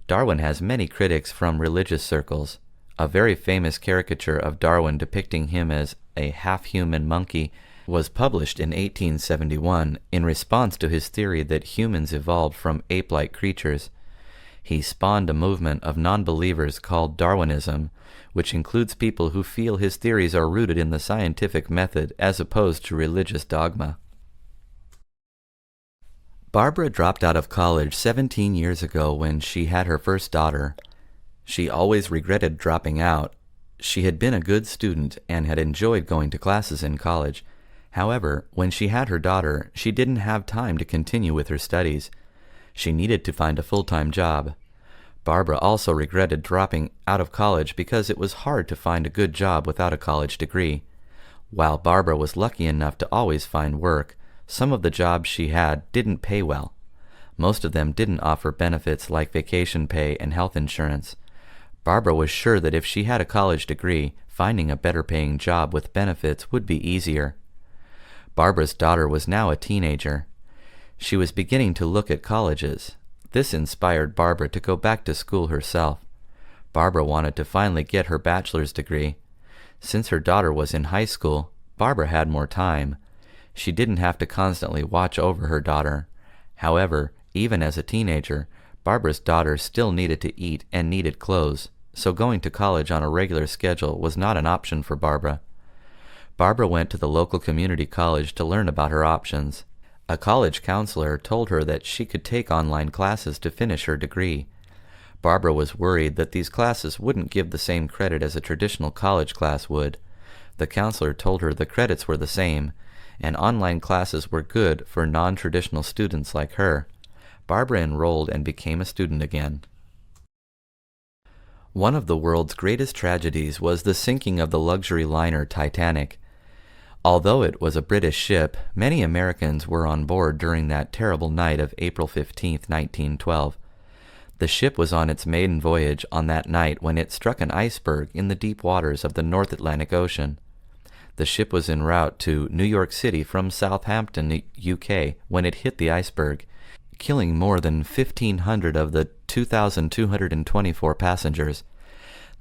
Darwin has many critics from religious circles. A very famous caricature of Darwin depicting him as a half-human monkey was published in 1871 in response to his theory that humans evolved from ape-like creatures. He spawned a movement of non-believers called Darwinism, which includes people who feel his theories are rooted in the scientific method as opposed to religious dogma. Barbara dropped out of college 17 years ago when she had her first daughter. She always regretted dropping out. She had been a good student and had enjoyed going to classes in college. However, when she had her daughter, she didn't have time to continue with her studies. She needed to find a full-time job. Barbara also regretted dropping out of college because it was hard to find a good job without a college degree. While Barbara was lucky enough to always find work, some of the jobs she had didn't pay well. Most of them didn't offer benefits like vacation pay and health insurance. Barbara was sure that if she had a college degree, finding a better-paying job with benefits would be easier. Barbara's daughter was now a teenager. She was beginning to look at colleges. This inspired Barbara to go back to school herself. Barbara wanted to finally get her bachelor's degree. Since her daughter was in high school, Barbara had more time. She didn't have to constantly watch over her daughter. However, even as a teenager, Barbara's daughter still needed to eat and needed clothes, so going to college on a regular schedule was not an option for Barbara. Barbara went to the local community college to learn about her options. A college counselor told her that she could take online classes to finish her degree. Barbara was worried that these classes wouldn't give the same credit as a traditional college class would. The counselor told her the credits were the same, and online classes were good for non-traditional students like her. Barbara enrolled and became a student again. One of the world's greatest tragedies was the sinking of the luxury liner Titanic. Although it was a British ship, many Americans were on board during that terrible night of April 15, 1912. The ship was on its maiden voyage on that night when it struck an iceberg in the deep waters of the North Atlantic Ocean. The ship was en route to New York City from Southampton, UK, when it hit the iceberg, killing more than 1,500 of the 2,224 passengers.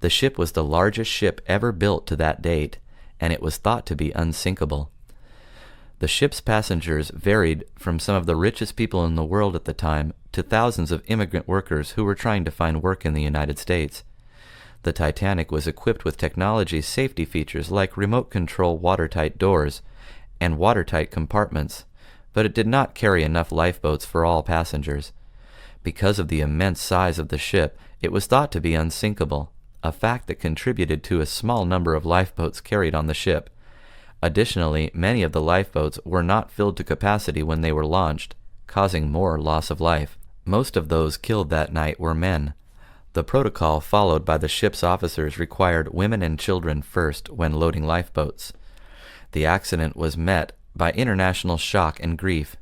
The ship was the largest ship ever built to that date, and it was thought to be unsinkable. The ship's passengers varied from some of the richest people in the world at the time to thousands of immigrant workers who were trying to find work in the United States. The Titanic was equipped with technology safety features like remote control watertight doors and watertight compartments, but it did not carry enough lifeboats for all passengers. Because of the immense size of the ship, it was thought to be unsinkable, a fact that contributed to a small number of lifeboats carried on the ship. Additionally, many of the lifeboats were not filled to capacity when they were launched, causing more loss of life. Most of those killed that night were men. The protocol followed by the ship's officers required women and children first when loading lifeboats. The accident was met by international shock and grief.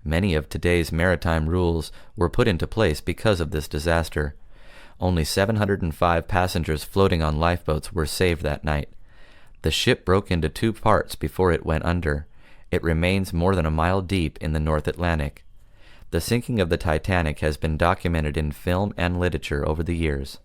Many of today's maritime rules were put into place because of this disaster. Only 705 passengers floating on lifeboats were saved that night. The ship broke into two parts before it went under. It remains more than a mile deep in the North Atlantic. The sinking of the Titanic has been documented in film and literature over the years.